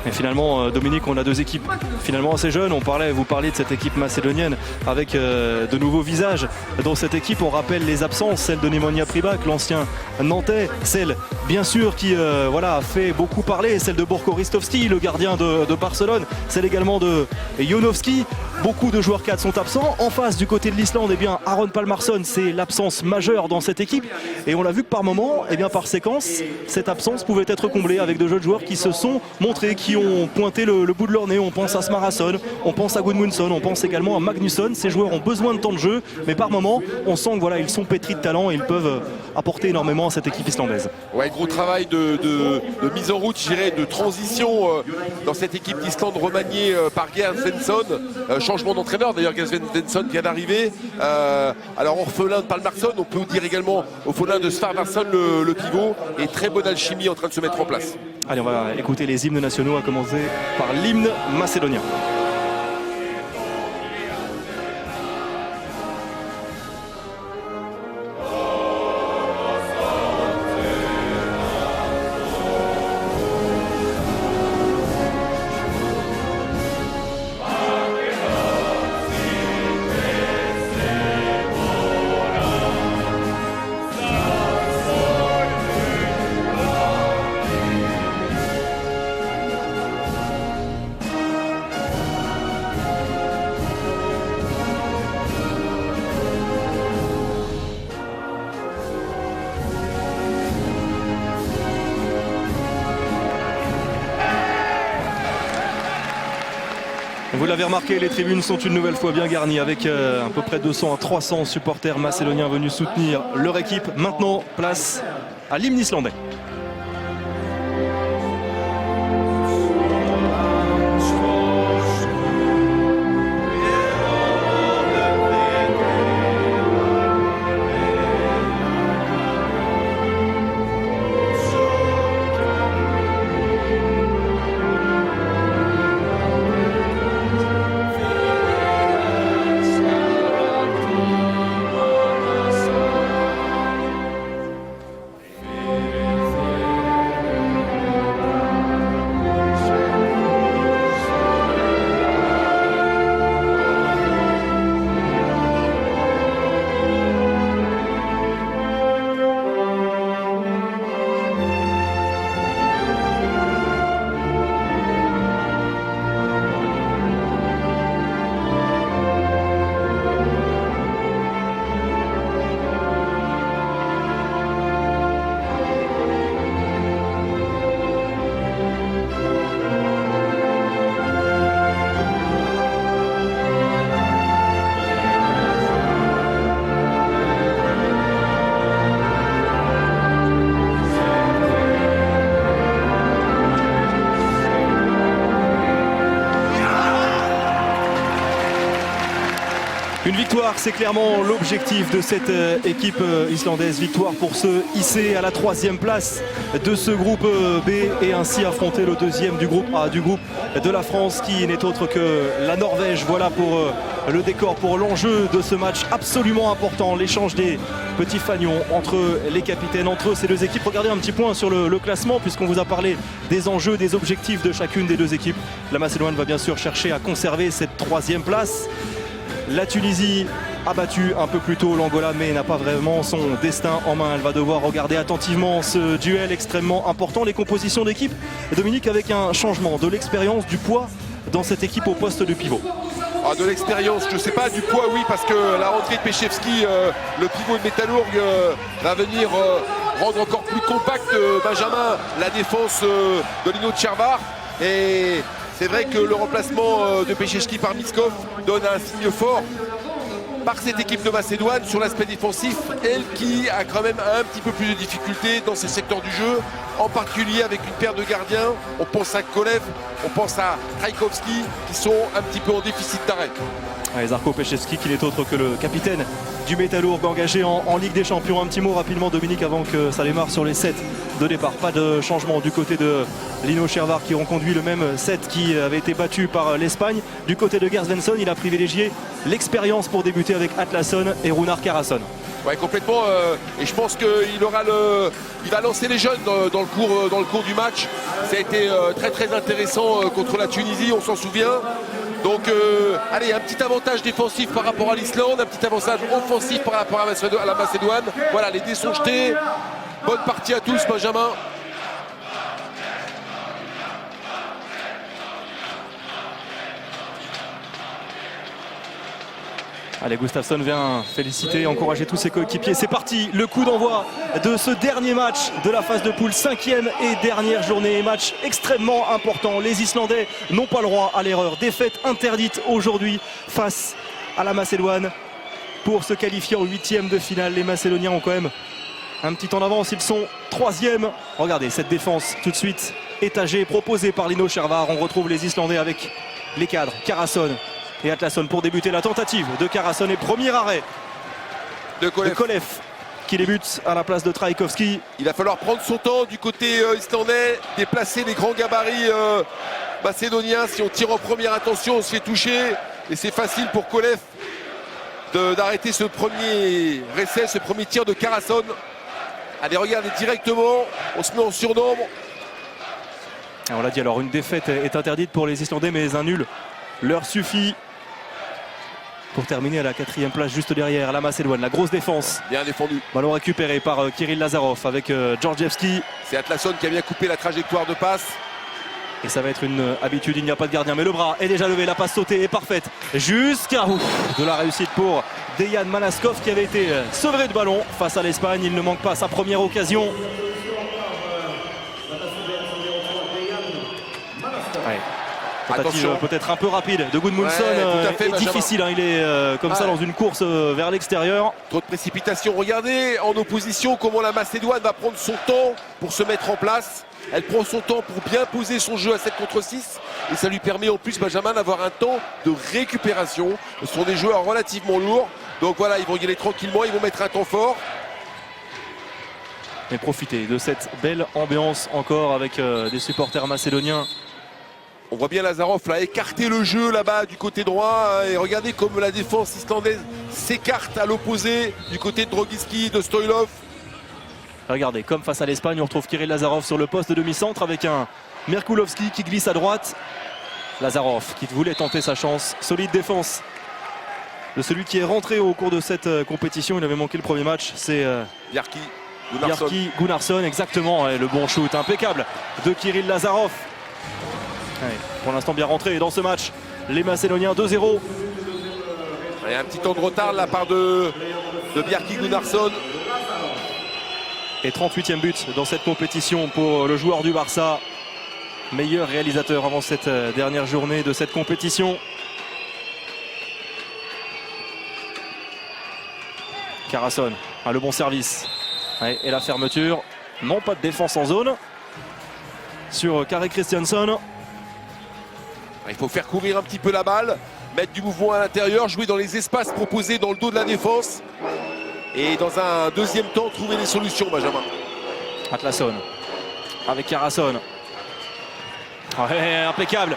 Et finalement, Dominique, on a deux équipes finalement assez jeunes. Vous parliez de cette équipe macédonienne avec de nouveaux visages. Dans cette équipe, on rappelle les absences, celle de Nemanja Pribac, l'ancien Nantais, celle bien sûr qui a fait beaucoup parler, celle de Borko Ristovski, le gardien de Barcelone, celle également de Jonovski. Beaucoup de joueurs cadres sont absents. En face, du côté de l'Islande, Aron Palmarsson, c'est l'absence majeure dans cette équipe. Et on l'a vu que par moment, par séquence, cette absence pouvait être comblée avec de jeunes joueurs qui se sont montrés, qui ont pointé le bout de leur nez. On pense à Smarason, on pense à Gudmundsson, on pense également à Magnusson. Ces joueurs ont besoin de temps de jeu, mais par moment, on sent que ils sont pétris de talent et ils peuvent apporter énormément à cette équipe islandaise. Ouais, gros travail de mise en route, je dirais, de transition dans cette équipe d'Islande remaniée par Gerd Svensson. Changement d'entraîneur, d'ailleurs Gerd Svensson vient d'arriver. Alors orphelin de Palmarsson, on peut dire également orphelin de Svarvarsson, le pivot, et très bonne alchimie en train de se mettre en place. Allez, on va écouter les hymnes nationaux, à commencer par l'hymne macédonien. Vous l'avez remarqué, les tribunes sont une nouvelle fois bien garnies avec à peu près 200 à 300 supporters macédoniens venus soutenir leur équipe. Maintenant, place à l'hymne islandais. Une victoire, c'est clairement l'objectif de cette équipe islandaise. Victoire pour se hisser à la 3e place de ce groupe B et ainsi affronter le 2e du groupe A, du groupe de la France, qui n'est autre que la Norvège. Voilà pour le décor, pour l'enjeu de ce match absolument important. L'échange des petits fagnons entre les capitaines, entre ces deux équipes. Regardez un petit point sur le classement, puisqu'on vous a parlé des enjeux, des objectifs de chacune des deux équipes. La Macédoine va bien sûr chercher à conserver cette 3e place. La Tunisie a battu un peu plus tôt l'Angola, mais n'a pas vraiment son destin en main. Elle va devoir regarder attentivement ce duel extrêmement important. Les compositions d'équipe, Dominique, avec un changement, de l'expérience, du poids dans cette équipe au poste de pivot. Ah, de l'expérience, je ne sais pas, du poids oui, parce que la rentrée de Pechevski, le pivot de Métallurg, va venir rendre encore plus compact Benjamin, la défense de Lino Tchervar. Et c'est vrai que le remplacement de Pechevski par Miskov donne un signe fort par cette équipe de Macédoine sur l'aspect défensif, elle qui a quand même un petit peu plus de difficultés dans ces secteurs du jeu, en particulier avec une paire de gardiens. On pense à Kolev, on pense à Trajkovski, qui sont un petit peu en déficit d'arrêt. Žarko Peševski, qui n'est autre que le capitaine du Métallurg engagé en Ligue des Champions. Un petit mot rapidement, Dominique, avant que ça démarre sur les 7 de départ. Pas de changement du côté de Lino Cervar qui ont conduit le même set qui avait été battu par l'Espagne. Du côté de Gers Svensson, il a privilégié l'expérience pour débuter avec Atlasson et Runar Carasson. Ouais, complètement. Et je pense qu'il va lancer les jeunes dans le cours du match. Ça a été très très intéressant contre la Tunisie, on s'en souvient. Donc allez, un petit avantage défensif par rapport à l'Islande, un petit avantage offensif par rapport à la Macédoine. Voilà, les dés sont jetés. Bonne partie à tous, Benjamin. Allez, Gustafsson vient féliciter, encourager tous ses coéquipiers. C'est parti, le coup d'envoi de ce dernier match de la phase de poule, 5e et dernière journée. Match extrêmement important. Les Islandais n'ont pas le droit à l'erreur. Défaite interdite aujourd'hui face à la Macédoine pour se qualifier en 8e de finale. Les Macédoniens ont quand même un petit temps d'avance. Ils sont 3e. Regardez cette défense tout de suite étagée, proposée par Lino Cervar. On retrouve les Islandais avec les cadres, Carasson et Atlasson pour débuter la tentative de Carasson et premier arrêt de Kolev qui débute à la place de Trajkovski. Il va falloir prendre son temps du côté islandais, déplacer les grands gabarits macédoniens. Si on tire en première intention, on se fait toucher et c'est facile pour Kolev d'arrêter ce premier essai, ce premier tir de Carasson. Allez, regardez directement, on se met en surnombre. Et on l'a dit, alors une défaite est interdite pour les Islandais, mais un nul leur suffit pour terminer à la 4e place juste derrière la Macédoine. La grosse défense. Bien défendu. Ballon récupéré par Kirill Lazarov avec Georgievski. C'est Atlasson qui a bien coupé la trajectoire de passe. Et ça va être une habitude, il n'y a pas de gardien. Mais le bras est déjà levé, la passe sautée est parfaite. Jusqu'à de la réussite pour Dejan Manaskov qui avait été sevré de ballon face à l'Espagne. Il ne manque pas sa première occasion. Ouais. Tentative peut-être un peu rapide de Gudmundsson, est difficile, hein, il est comme ça dans une course vers l'extérieur. Trop de précipitation, regardez en opposition comment la Macédoine va prendre son temps pour se mettre en place. Elle prend son temps pour bien poser son jeu à 7 contre 6 et ça lui permet en plus, Benjamin, d'avoir un temps de récupération. Ce sont des joueurs relativement lourds, donc voilà, ils vont y aller tranquillement, ils vont mettre un temps fort. Et profiter de cette belle ambiance encore avec des supporters macédoniens. On voit bien Lazarov là écarter le jeu là-bas du côté droit et regardez comme la défense islandaise s'écarte à l'opposé du côté de Drogiski, de Stoilov. Regardez, comme face à l'Espagne, on retrouve Kirill Lazarov sur le poste de demi-centre avec un Merkulovski qui glisse à droite. Lazarov qui voulait tenter sa chance. Solide défense de celui qui est rentré au cours de cette compétition. Il avait manqué le premier match, c'est Bjarki Gunnarsson, exactement. Et le bon shoot impeccable de Kirill Lazarov. Ouais, pour l'instant bien rentré dans ce match. Les Macédoniens 2-0. Et un petit temps de retard de la part de Bjarki Gunnarsson. Et 38e but dans cette compétition pour le joueur du Barça. Meilleur réalisateur avant cette dernière journée de cette compétition. Carasson a le bon service. Ouais, et la fermeture. Non, pas de défense en zone sur Kari Kristjansson. Il faut faire courir un petit peu la balle, mettre du mouvement à l'intérieur, jouer dans les espaces proposés dans le dos de la défense. Et dans un deuxième temps, trouver des solutions, Benjamin. Atlasson avec Carasson. Ouais, impeccable.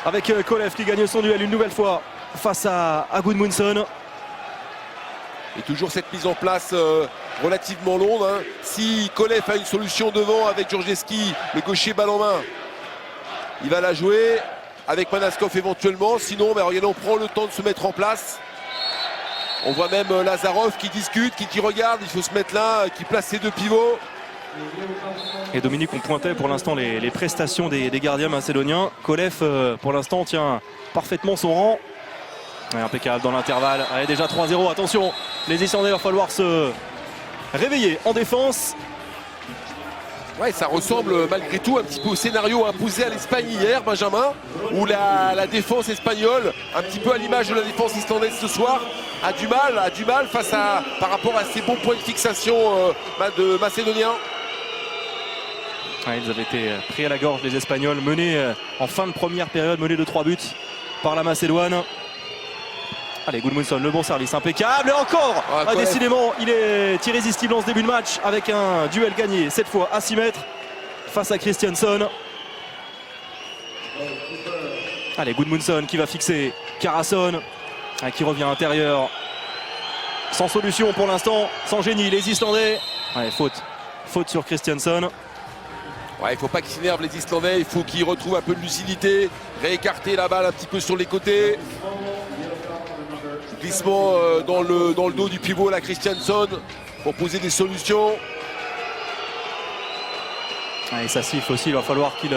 Avec Kolev qui gagne son duel une nouvelle fois face à Gudmundsson. Et toujours cette mise en place relativement longue. Hein. Si Kolev a une solution devant avec Georgievski, le gaucher balle en main, il va la jouer. Avec Manaskov éventuellement, sinon regardez, on prend le temps de se mettre en place. On voit même Lazarov qui discute, qui regarde, il faut se mettre là, qui place ses deux pivots. Et Dominique, on pointait pour l'instant les prestations des gardiens macédoniens. Kolev pour l'instant tient parfaitement son rang. Ouais, impeccable dans l'intervalle. Allez, déjà 3-0, attention, les Islandais, il va falloir se réveiller en défense. Ouais, ça ressemble malgré tout un petit peu au scénario imposé à l'Espagne hier, Benjamin, où la défense espagnole, un petit peu à l'image de la défense islandaise ce soir, a du mal par rapport à ces bons points de fixation de Macédoniens. Ouais, ils avaient été pris à la gorge, les Espagnols, menés en fin de première période, menés de 3 buts par la Macédoine. Allez, Gudmundsson, le bon service, impeccable. Et encore décidément, il est irrésistible en ce début de match avec un duel gagné, cette fois à 6 mètres face à Christiansson. Allez, Gudmundsson qui va fixer Karason, qui revient à l'intérieur. Sans solution pour l'instant, sans génie, les Islandais. Ouais, faute sur Christiansson. Ouais, il ne faut pas qu'ils s'énervent les Islandais, il faut qu'ils retrouvent un peu de lucidité, réécarter la balle un petit peu sur les côtés. Glissement dans le dos du pivot, la Christiansson, pour poser des solutions. Et ça siffle aussi, il va falloir qu'il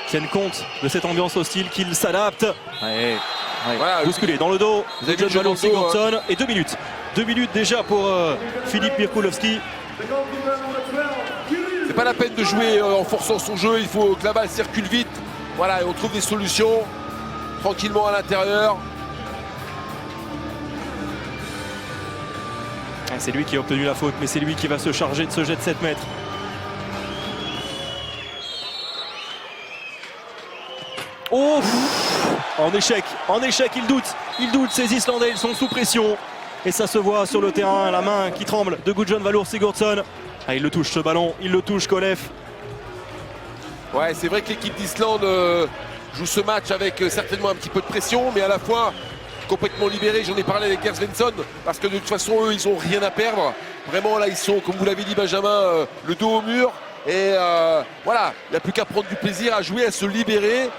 tienne compte de cette ambiance hostile, qu'il s'adapte. Voilà, bousculé dans le dos de John Valor Sigurdsson. Et 2 minutes. 2 minutes déjà pour Filip Mirkulowski. C'est pas la peine de jouer en forçant son jeu, il faut que la balle circule vite. Voilà, et on trouve des solutions tranquillement à l'intérieur. C'est lui qui a obtenu la faute, mais c'est lui qui va se charger de ce jet de 7 mètres. Oh, en échec, il doute, ces Islandais, ils sont sous pression. Et ça se voit sur le terrain, la main qui tremble de Gudjon Valur Sigurdsson. Il le touche ce ballon, il le touche Kolev. Ouais, c'est vrai que l'équipe d'Islande joue ce match avec certainement un petit peu de pression, mais à la fois complètement libéré. J'en ai parlé avec Gerd Svensson parce que de toute façon eux ils ont rien à perdre. Vraiment là ils sont, comme vous l'avez dit Benjamin, le dos au mur. Et voilà, il n'y a plus qu'à prendre du plaisir à jouer, à se libérer.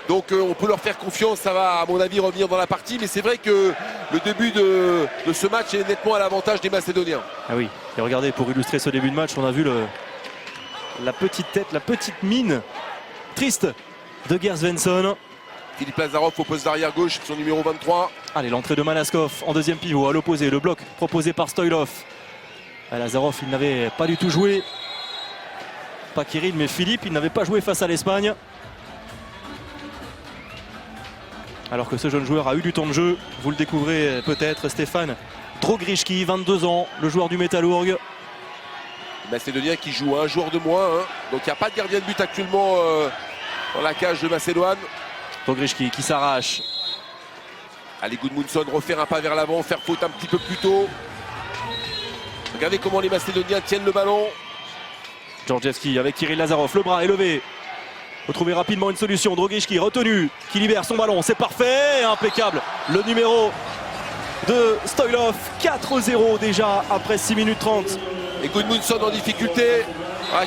Donc on peut leur faire confiance, ça va à mon avis revenir dans la partie. Mais c'est vrai que le début de ce match est nettement à l'avantage des Macédoniens. Ah oui, et regardez, pour illustrer ce début de match, on a vu la petite tête, la petite mine triste de Gerd Svensson. Filip Lazarov au poste d'arrière gauche, son numéro 23. Allez, l'entrée de Malaskov en deuxième pivot à l'opposé, le bloc proposé par Stoilov. Lazarov, il n'avait pas du tout joué. Pas Kirill, mais Philippe, il n'avait pas joué face à l'Espagne. Alors que ce jeune joueur a eu du temps de jeu. Vous le découvrez peut-être, Stefan Drogrishki, 22 ans, le joueur du Métallurg. Macédonien qui joue un joueur de moins. Donc il n'y a pas de gardien de but actuellement dans la cage de Macédoine. Drogrishki qui s'arrache. Allez, Gudmundsson refaire un pas vers l'avant, faire faute un petit peu plus tôt. Regardez comment les Macédoniens tiennent le ballon. Georgievski avec Kirill Lazarov, le bras élevé. Retrouver rapidement une solution. Drogrishki retenu, qui libère son ballon. C'est parfait, impeccable. Le numéro de Stoilov, 4-0 déjà après 6 minutes 30. Et Gudmundsson en difficulté,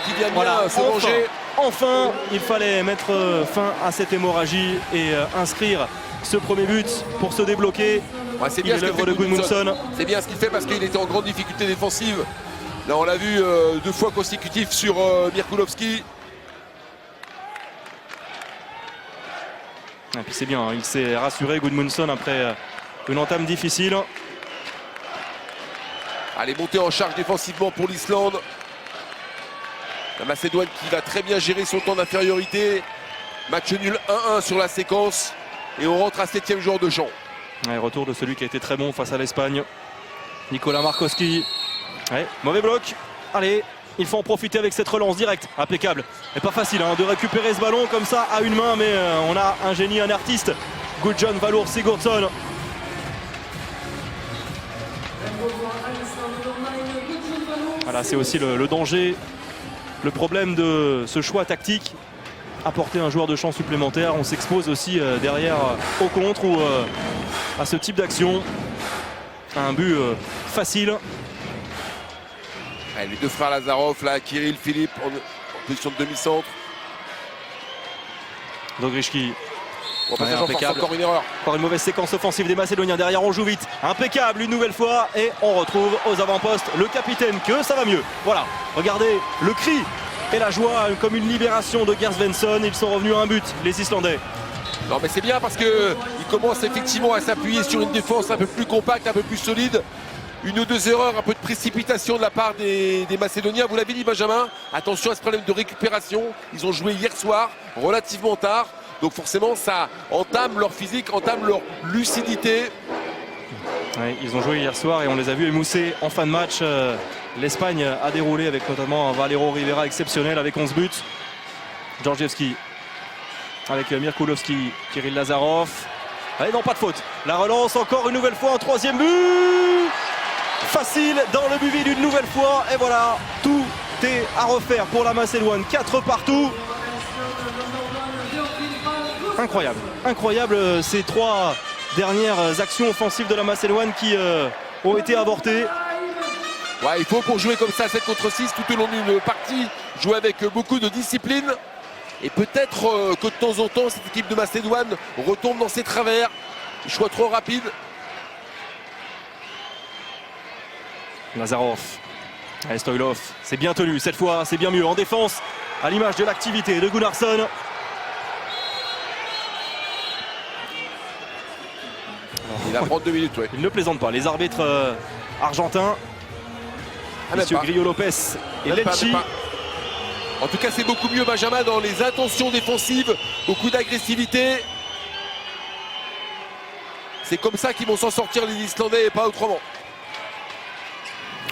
qui vient bien se venger. Enfin, il fallait mettre fin à cette hémorragie et inscrire ce premier but pour se débloquer. Ouais, c'est bien ce que fait Gudmundsson. C'est bien ce qu'il fait parce qu'il était en grande difficulté défensive. Là, on l'a vu 2 fois consécutif sur Mirkulowski. Et puis c'est bien, il s'est rassuré Gudmundsson après une entame difficile. Allez, monter en charge défensivement pour l'Islande. La Macédoine qui va très bien gérer son temps d'infériorité. Match nul 1-1 sur la séquence. Et on rentre à 7e jour de champ. Ouais, retour de celui qui a été très bon face à l'Espagne. Nicolas Markowski. Ouais, mauvais bloc. Allez, il faut en profiter avec cette relance directe. Impeccable. Et pas facile de récupérer ce ballon comme ça à une main. Mais on a un génie, un artiste. Gudjon Valur Sigurdsson. Voilà, c'est aussi le danger, le problème de ce choix tactique. Apporter un joueur de champ supplémentaire, on s'expose aussi derrière au contre ou à ce type d'action. Un but facile. Allez, les deux frères Lazarov, là, Kirill, Philippe en position de demi-centre. Drogrishki. Impeccable. Encore une erreur. Encore une mauvaise séquence offensive des Macédoniens. Derrière, on joue vite. Impeccable une nouvelle fois. Et on retrouve aux avant-postes le capitaine que ça va mieux. Voilà. Regardez le cri et la joie comme une libération de Gerd Svensson. Ils sont revenus à un but, les Islandais. Non mais c'est bien parce qu'ils commencent effectivement à s'appuyer sur une défense un peu plus compacte, un peu plus solide. Une ou deux erreurs, un peu de précipitation de la part des Macédoniens. Vous l'avez dit Benjamin, attention à ce problème de récupération. Ils ont joué hier soir relativement tard. Donc forcément ça entame leur physique, entame leur lucidité. Ouais, ils ont joué hier soir et on les a vus émousser en fin de match. L'Espagne a déroulé avec notamment un Valero Rivera exceptionnel avec 11 buts. Georgievski avec Mirkulowski, Kirill Lazarov. Allez, non, pas de faute. La relance, encore une nouvelle fois, un troisième but. Facile dans le but vide une nouvelle fois. Et voilà, tout est à refaire pour la Macédoine. 4 partout. Incroyable. Incroyable ces 3 dernières actions offensives de la Macédoine qui ont été avortées. Ouais, il faut pour jouer comme ça 7 contre 6 tout au long d'une partie, jouer avec beaucoup de discipline. Et peut-être que de temps en temps, cette équipe de Macédoine retombe dans ses travers. Choix trop rapide. Lazarov. Allez, Stoilov, c'est bien tenu cette fois, c'est bien mieux en défense, à l'image de l'activité de Gunnarsson. Il va prendre 2 minutes, ouais. Il ne plaisante pas, les arbitres argentins, messieurs Grillo Lopez et Lenchi. En tout cas, c'est beaucoup mieux, Benjamin, dans les intentions défensives, beaucoup d'agressivité. C'est comme ça qu'ils vont s'en sortir les Islandais et pas autrement.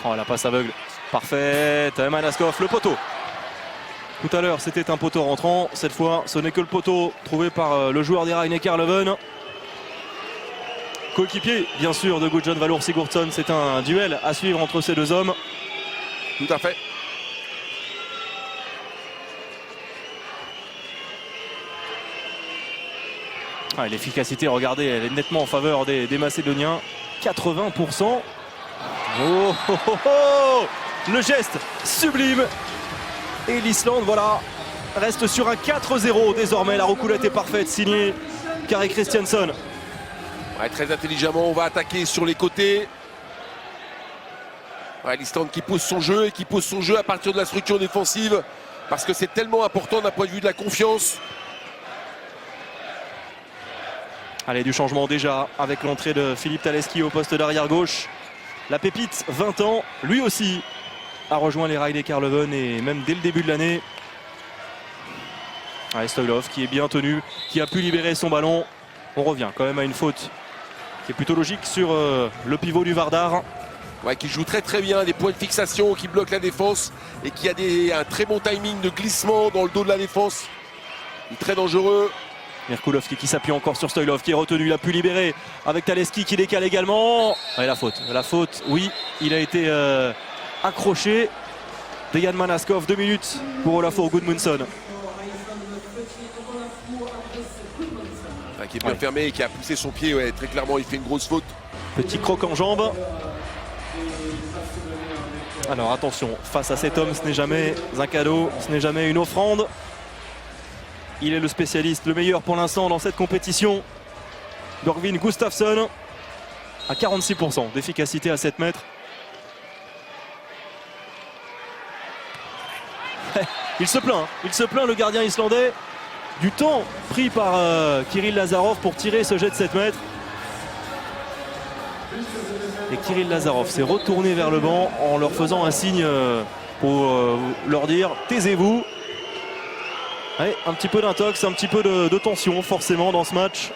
Oh, la passe aveugle, parfaite, Manaskov, le poteau. Tout à l'heure, c'était un poteau rentrant. Cette fois, ce n'est que le poteau trouvé par le joueur des Rhein-Neckar Leuven. Coéquipier, bien sûr, de Gudjon Valur Sigurdsson. C'est un duel à suivre entre ces deux hommes. Tout à fait. Ah, l'efficacité, regardez, elle est nettement en faveur des Macédoniens. 80%. Oh, oh, oh, oh, le geste sublime. Et l'Islande, voilà, reste sur un 4-0 désormais. La roucoulette est parfaite, signée Kari Kristjansson. Ouais, très intelligemment, on va attaquer sur les côtés. Ouais, l'Islande qui pose son jeu et qui pose son jeu à partir de la structure défensive. Parce que c'est tellement important d'un point de vue de la confiance. Allez, du changement déjà avec l'entrée de Philippe Taleski au poste d'arrière gauche. La pépite, 20 ans, lui aussi a rejoint les Rhein-Neckar Leuven et même dès le début de l'année. Allez, Stoilov qui est bien tenu, qui a pu libérer son ballon. On revient quand même à une faute qui est plutôt logique sur le pivot du Vardar. Ouais, qui joue très très bien, des points de fixation, qui bloque la défense et qui a un très bon timing de glissement dans le dos de la défense. Il est très dangereux. Merkulovski qui s'appuie encore sur Stoilov, qui est retenu, il a pu libérer avec Taleski qui décale également. Et la faute, oui, il a été accroché. Dejan Manaskov, 2 minutes pour Olafur Gudmundsson. Qui est bien fermé et qui a poussé son pied, ouais, très clairement il fait une grosse faute. Petit croc en jambe. Alors attention, face à cet homme, ce n'est jamais un cadeau, ce n'est jamais une offrande. Il est le spécialiste, le meilleur pour l'instant dans cette compétition. Björgvin Gustafsson à 46% d'efficacité à 7 mètres. Il se plaint le gardien islandais du temps pris par Kirill Lazarov pour tirer ce jet de 7 mètres. Et Kirill Lazarov s'est retourné vers le banc en leur faisant un signe pour leur dire taisez-vous. Ouais, un petit peu d'intox, un petit peu de tension forcément dans ce match.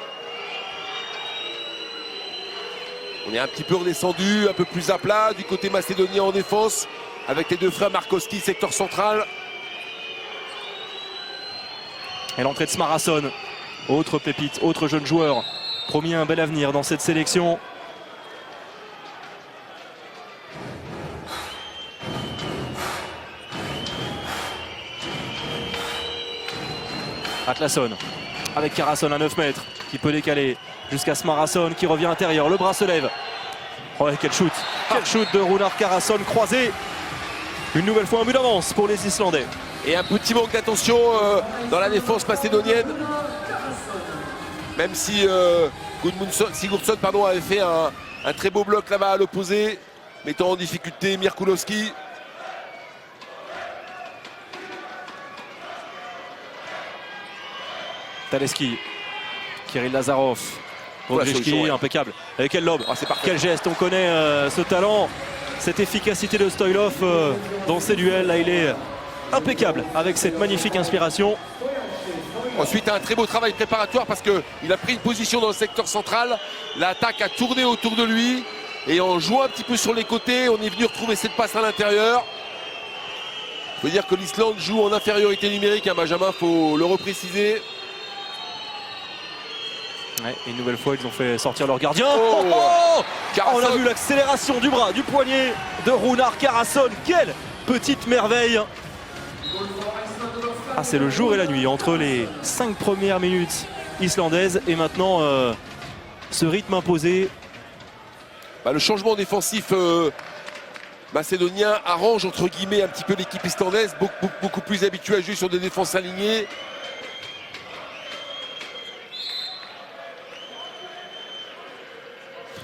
On est un petit peu redescendu, un peu plus à plat du côté macédonien en défense avec les deux frères Markovski, secteur central. Et l'entrée de Smarason, autre pépite, autre jeune joueur, promis un bel avenir dans cette sélection. Atlasson avec Karason à 9 mètres qui peut décaler jusqu'à Smarason qui revient intérieur, le bras se lève. Oh, quel shoot de Runar Karason croisé. Une nouvelle fois un but d'avance pour les Islandais. Et un petit manque d'attention dans la défense macédonienne. Même si Sigurdsson avait fait un très beau bloc là-bas à l'opposé, mettant en difficulté Merkulovski. Taleski, Kirill Lazarov, Rodriguski, impeccable. Et quel lob, quel geste, on connaît ce talent, cette efficacité de Stoilov dans ces duels. Là, il est impeccable avec cette magnifique inspiration. Ensuite, un très beau travail préparatoire parce qu'il a pris une position dans le secteur central. L'attaque a tourné autour de lui et en jouant un petit peu sur les côtés, on est venu retrouver cette passe à l'intérieur. Il faut dire que l'Islande joue en infériorité numérique, hein, Benjamin, il faut le repréciser. Ouais, et une nouvelle fois, ils ont fait sortir leur gardien. Oh, On a vu l'accélération du bras, du poignet de Runar Karason. Quelle petite merveille! Ah, c'est le jour et la nuit entre les 5 premières minutes islandaises et maintenant ce rythme imposé. Le changement défensif macédonien arrange entre guillemets un petit peu l'équipe islandaise, beaucoup plus habituée à jouer sur des défenses alignées.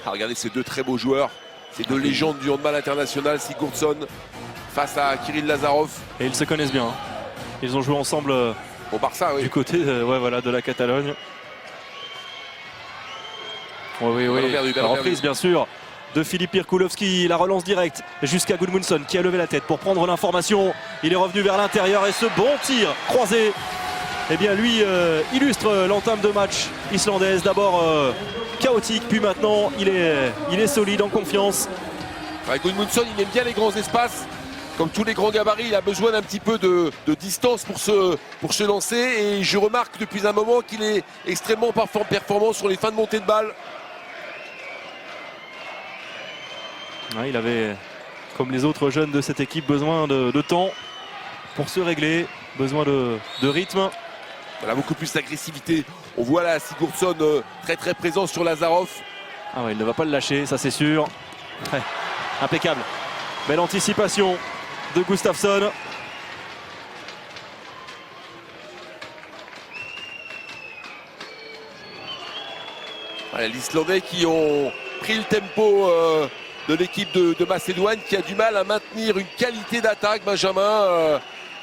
Regardez ces deux très beaux joueurs, ces deux légendes du handball international, Sigurdsson face à Kirill Lazarov. Et ils se connaissent bien. Ils ont joué ensemble au Barça, oui. Du côté de la Catalogne. Oui. La reprise, bien sûr, de Filip Pirkulovski. La relance directe jusqu'à Gudmundsson qui a levé la tête pour prendre l'information. Il est revenu vers l'intérieur et ce bon tir croisé, eh bien lui illustre l'entame de match islandaise. D'abord chaotique, puis maintenant il est solide, en confiance. Gudmundsson, il aime bien les grands espaces. Comme tous les grands gabarits, il a besoin d'un petit peu de distance pour se lancer. Et je remarque depuis un moment qu'il est extrêmement performant sur les fins de montée de balle. Ouais, il avait, comme les autres jeunes de cette équipe, besoin de temps pour se régler, besoin de rythme. Voilà, beaucoup plus d'agressivité. On voit là Sigurdsson très présent sur Lazarov. Ah ouais, il ne va pas le lâcher, ça c'est sûr. Ouais, impeccable. Belle anticipation de Gustafsson. Voilà, l'Islandais qui ont pris le tempo de l'équipe de Macédoine, qui a du mal à maintenir une qualité d'attaque, Benjamin,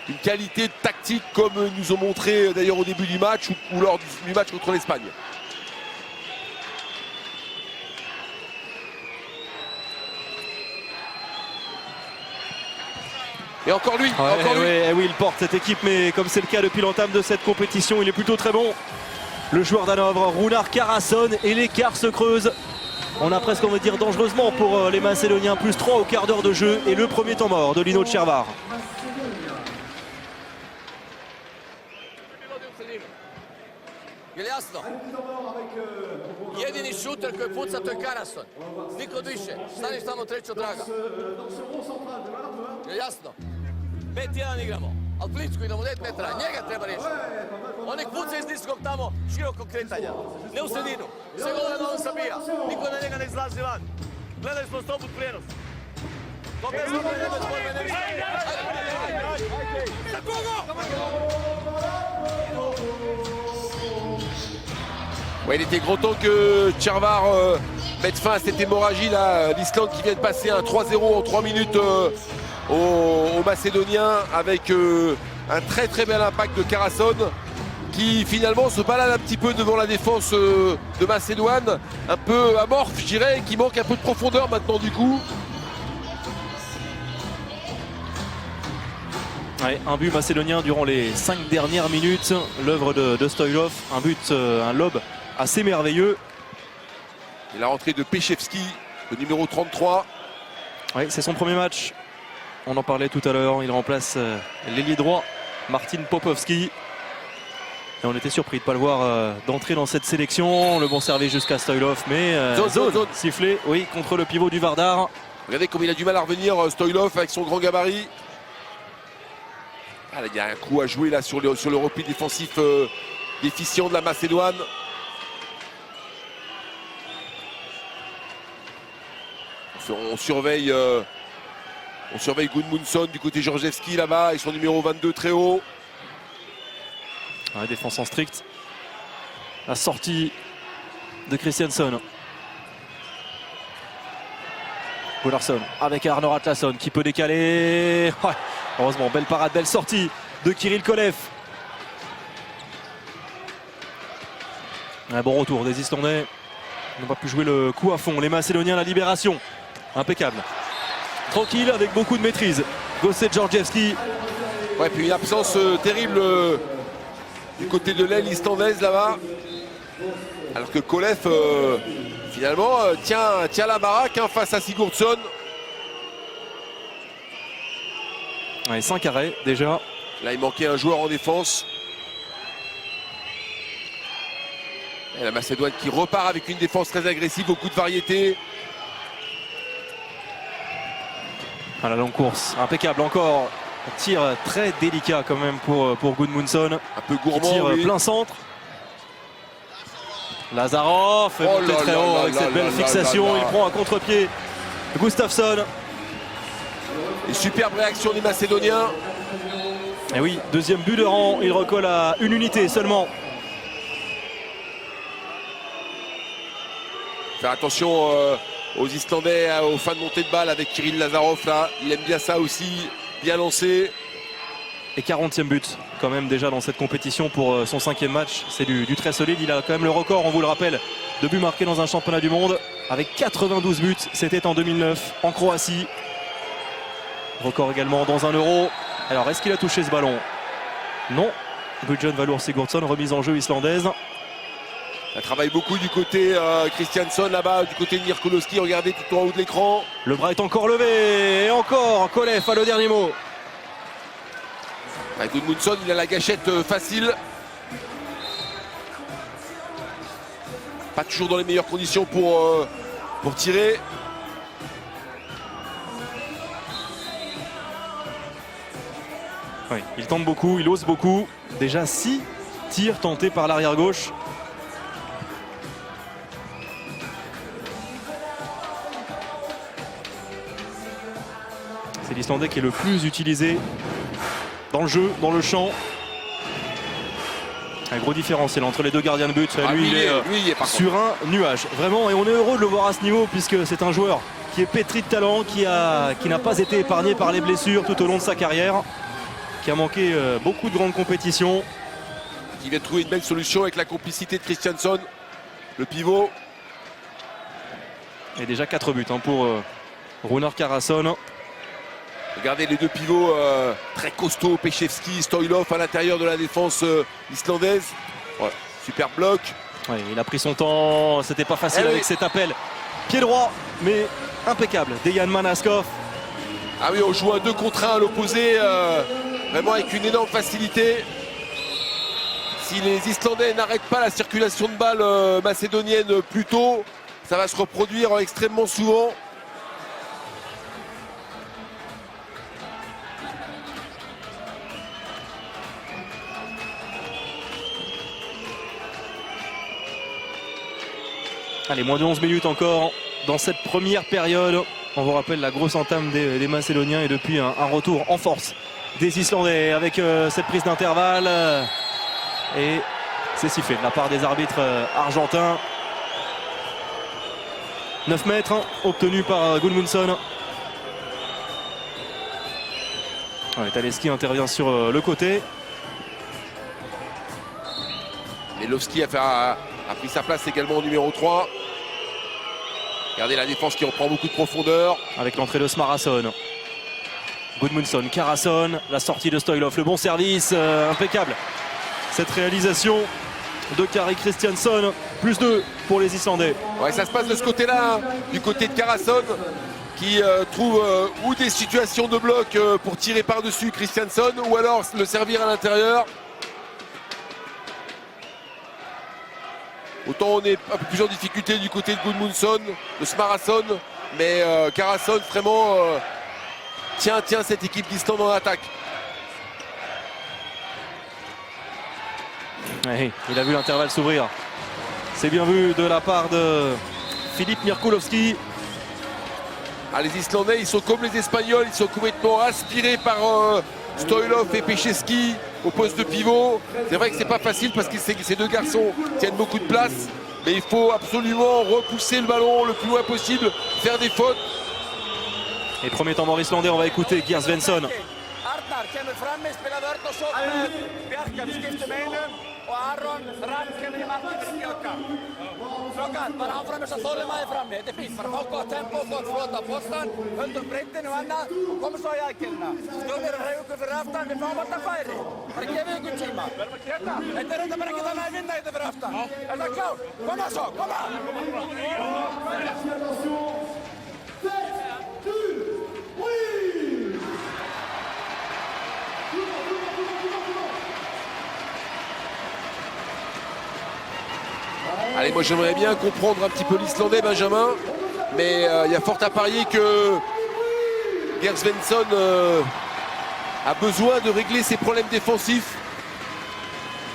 une qualité tactique comme nous ont montré d'ailleurs au début du match ou lors du match contre l'Espagne. Et encore lui, oui, il porte cette équipe, mais comme c'est le cas depuis l'entame de cette compétition, il est plutôt très bon. Le joueur d'Hanovre, Runar Karason, et l'écart se creuse. On a presque, on va dire, dangereusement pour les Macédoniens. Plus 3 au quart d'heure de jeu et le premier temps mort de Lino Červar. Je li jasno? Jedini šuter koji puca to je Karason. Nikod više. Staniš tamo treću draga. Je li jasno? 5-1 igramo. Ali Pličku idemo 9 metara. Njega treba riješiti. On nek puca iz niskog tamo širokog kretanja. Ne u sredinu. Sve golove da on sabija. Niko na njega ne izlazi van. Gledali smo 100 put prijenos. To bez borbe, ne bez borbe, ne više. Za kogo? Ouais, il était grand temps que Červar mette fin à cette hémorragie là. L'Islande qui vient de passer un 3-0 en 3 minutes aux Macédoniens avec un très bel impact de Karason qui finalement se balade un petit peu devant la défense de Macédoine, un peu amorphe je dirais, qui manque un peu de profondeur maintenant du coup. Ouais, un but macédonien durant les 5 dernières minutes, l'œuvre de Stoilov, un but, un lob assez merveilleux. Et la rentrée de Peševski, le numéro 33. Oui, c'est son premier match. On en parlait tout à l'heure. Il remplace l'ailier droit, Martin Popovski. Et on était surpris de ne pas le voir d'entrer dans cette sélection. Le bon service jusqu'à Stoilov, mais zone sifflé, oui, contre le pivot du Vardar. Regardez comme il a du mal à revenir, Stoilov, avec son grand gabarit. Ah, là, il y a un coup à jouer là sur le repli défensif déficient de la Macédoine. On surveille Gudmundsson du côté Georgievski là-bas et son numéro 22 très haut. Ouais, défense en strict. La sortie de Christiansson. Gunnarsson avec Arnor Atlason qui peut décaler. Ouais, heureusement, belle parade, belle sortie de Kirill Kolev. Un bon retour des Islandais. Ils n'ont pas pu jouer le coup à fond. Les Macédoniens, la libération. Impeccable. Tranquille avec beaucoup de maîtrise. Gosse Georgievski. Ouais, puis une absence terrible du côté de l'aile islandaise là-bas. Alors que Kolev finalement tient la baraque face à Sigurdsson. Ouais, 5 arrêts déjà. Là il manquait un joueur en défense. Et la Macédoine qui repart avec une défense très agressive, beaucoup de variété. À la longue course, impeccable encore. Un tir très délicat quand même pour Gudmundsson. Un peu Qui gourmand, tire oui. plein centre. Lazarov est monté très haut avec cette belle fixation. Il prend à contre-pied Gustafsson. Une superbe réaction des Macédoniens. Et oui, deuxième but de rang. Il recolle à une unité seulement. Faire attention aux Islandais, aux fins de montée de balle avec Kirill Lazarov là. Il aime bien ça aussi, bien lancé. Et 40e but quand même déjà dans cette compétition pour son 5e match. C'est du très solide. Il a quand même le record, on vous le rappelle, de buts marqués dans un championnat du monde. Avec 92 buts, c'était en 2009 en Croatie. Record également dans un Euro. Alors est-ce qu'il a touché ce ballon? Non. Gudjon Valur Sigurdsson, remise en jeu islandaise. Ça travaille beaucoup du côté Christiansson là-bas, du côté de Mirkulowski. Regardez tout en haut de l'écran. Le bras est encore levé. Et encore, Kolev a le dernier mot. Gudmundsson, il a la gâchette facile. Pas toujours dans les meilleures conditions pour tirer. Oui, il tente beaucoup, il ose beaucoup. Déjà 6 tirs tentés par l'arrière gauche. C'est l'Islandais qui est le plus utilisé dans le jeu, dans le champ. Un gros différentiel entre les deux gardiens de but. Lui, il est par sur un nuage. Vraiment, et on est heureux de le voir à ce niveau puisque c'est un joueur qui est pétri de talent, qui n'a pas été épargné par les blessures tout au long de sa carrière, qui a manqué beaucoup de grandes compétitions. Qui vient de trouver une belle solution avec la complicité de Christiansson, le pivot. Et déjà 4 buts pour Runar Karason. Regardez les deux pivots très costauds, Pechevski, Stoilov à l'intérieur de la défense islandaise. Voilà, super bloc. Ouais, il a pris son temps, c'était pas facile avec cet appel. Pied droit, mais impeccable. Dejan Manaskov. Ah oui, on joue un 2 contre 1 à l'opposé, vraiment avec une énorme facilité. Si les Islandais n'arrêtent pas la circulation de balles macédonienne plus tôt, ça va se reproduire extrêmement souvent. Allez, moins de 11 minutes encore dans cette première période. On vous rappelle la grosse entame des Macédoniens et depuis un retour en force des Islandais avec cette prise d'intervalle. Et c'est sifflé de la part des arbitres argentins. 9 mètres obtenu par Gudmundsson. Ouais, Taleski intervient sur le côté. Melovski a pris sa place également au numéro 3. Regardez la défense qui reprend beaucoup de profondeur. Avec l'entrée de Smarason. Gudmundsson, Karason, la sortie de Stoilov, le bon service, impeccable. Cette réalisation de Kari Christiansson, plus 2 pour les Islandais. Ouais, ça se passe de ce côté-là, hein, du côté de Karason, qui trouve ou des situations de bloc pour tirer par-dessus Christiansson, ou alors le servir à l'intérieur. Autant on est un peu plus en difficulté du côté de Gudmundsson, de Smarason, mais Karason vraiment tient cette équipe d'Islande en attaque. Oui, il a vu l'intervalle s'ouvrir. C'est bien vu de la part de Filip Mirkulowski. Ah, les Islandais, ils sont comme les Espagnols, ils sont complètement aspirés par Stoilov et Pechevski au poste de pivot. C'est vrai que c'est pas facile parce que ces deux garçons tiennent beaucoup de place, mais il faut absolument repousser le ballon le plus loin possible, faire des fautes. Et premier temps mort islandais, on va écouter Geir Svensson. Arnar kemur frammi, spila vörn og sókn. Bjarka við skiptum einum og Aron Rapp kemur í markið fyrir Bjarka. Strákar, bara áfram þess að þolinmæði frammi. Þetta fínt, bara fá gott tempo, gott flota boltan, höldum breytinu og annað og komum svo í aðgerðina. Stjórnir að hreyfa ykkur fyrir aftan, við fáum alltaf færi. Bara gefið ykkur tíma. Þetta er bara ekkert annað að vinna þetta fyrir aftan. Er það klár? Koma svo, koma! Allez, moi j'aimerais bien comprendre un petit peu l'Islandais, Benjamin. Mais il y a fort à parier que Gerd Svensson a besoin de régler ses problèmes défensifs.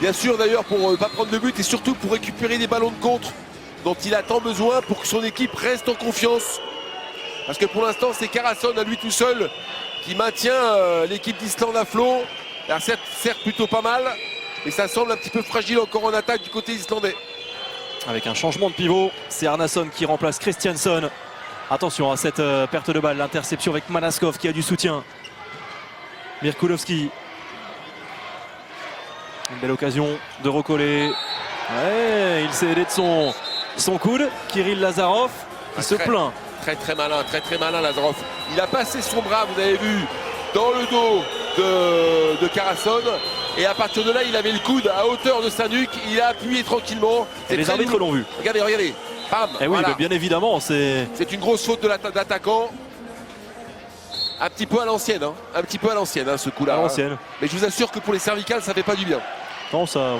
Bien sûr d'ailleurs pour ne pas prendre de but et surtout pour récupérer des ballons de contre dont il a tant besoin pour que son équipe reste en confiance. Parce que pour l'instant c'est Karason à lui tout seul qui maintient l'équipe d'Islande à flot. Alors certes plutôt pas mal, mais ça semble un petit peu fragile encore en attaque du côté islandais. Avec un changement de pivot, c'est Arnason qui remplace Christiansson. Attention à cette perte de balle, l'interception avec Manaskov qui a du soutien. Mirkulowski. Une belle occasion de recoller. Ouais, il s'est aidé de son coude. Kirill Lazarov qui se plaint. Très malin Lazarov. Il a passé son bras, vous avez vu, dans le dos de Karason. Et à partir de là, il avait le coude à hauteur de sa nuque. Il a appuyé tranquillement. Et les arbitres l'ont vu. Regardez. Bam, et oui, voilà. bien évidemment, c'est une grosse faute de l'attaquant. Un petit peu à l'ancienne, hein, ce coup-là. Hein. Mais je vous assure que pour les cervicales, ça fait pas du bien. Non, ça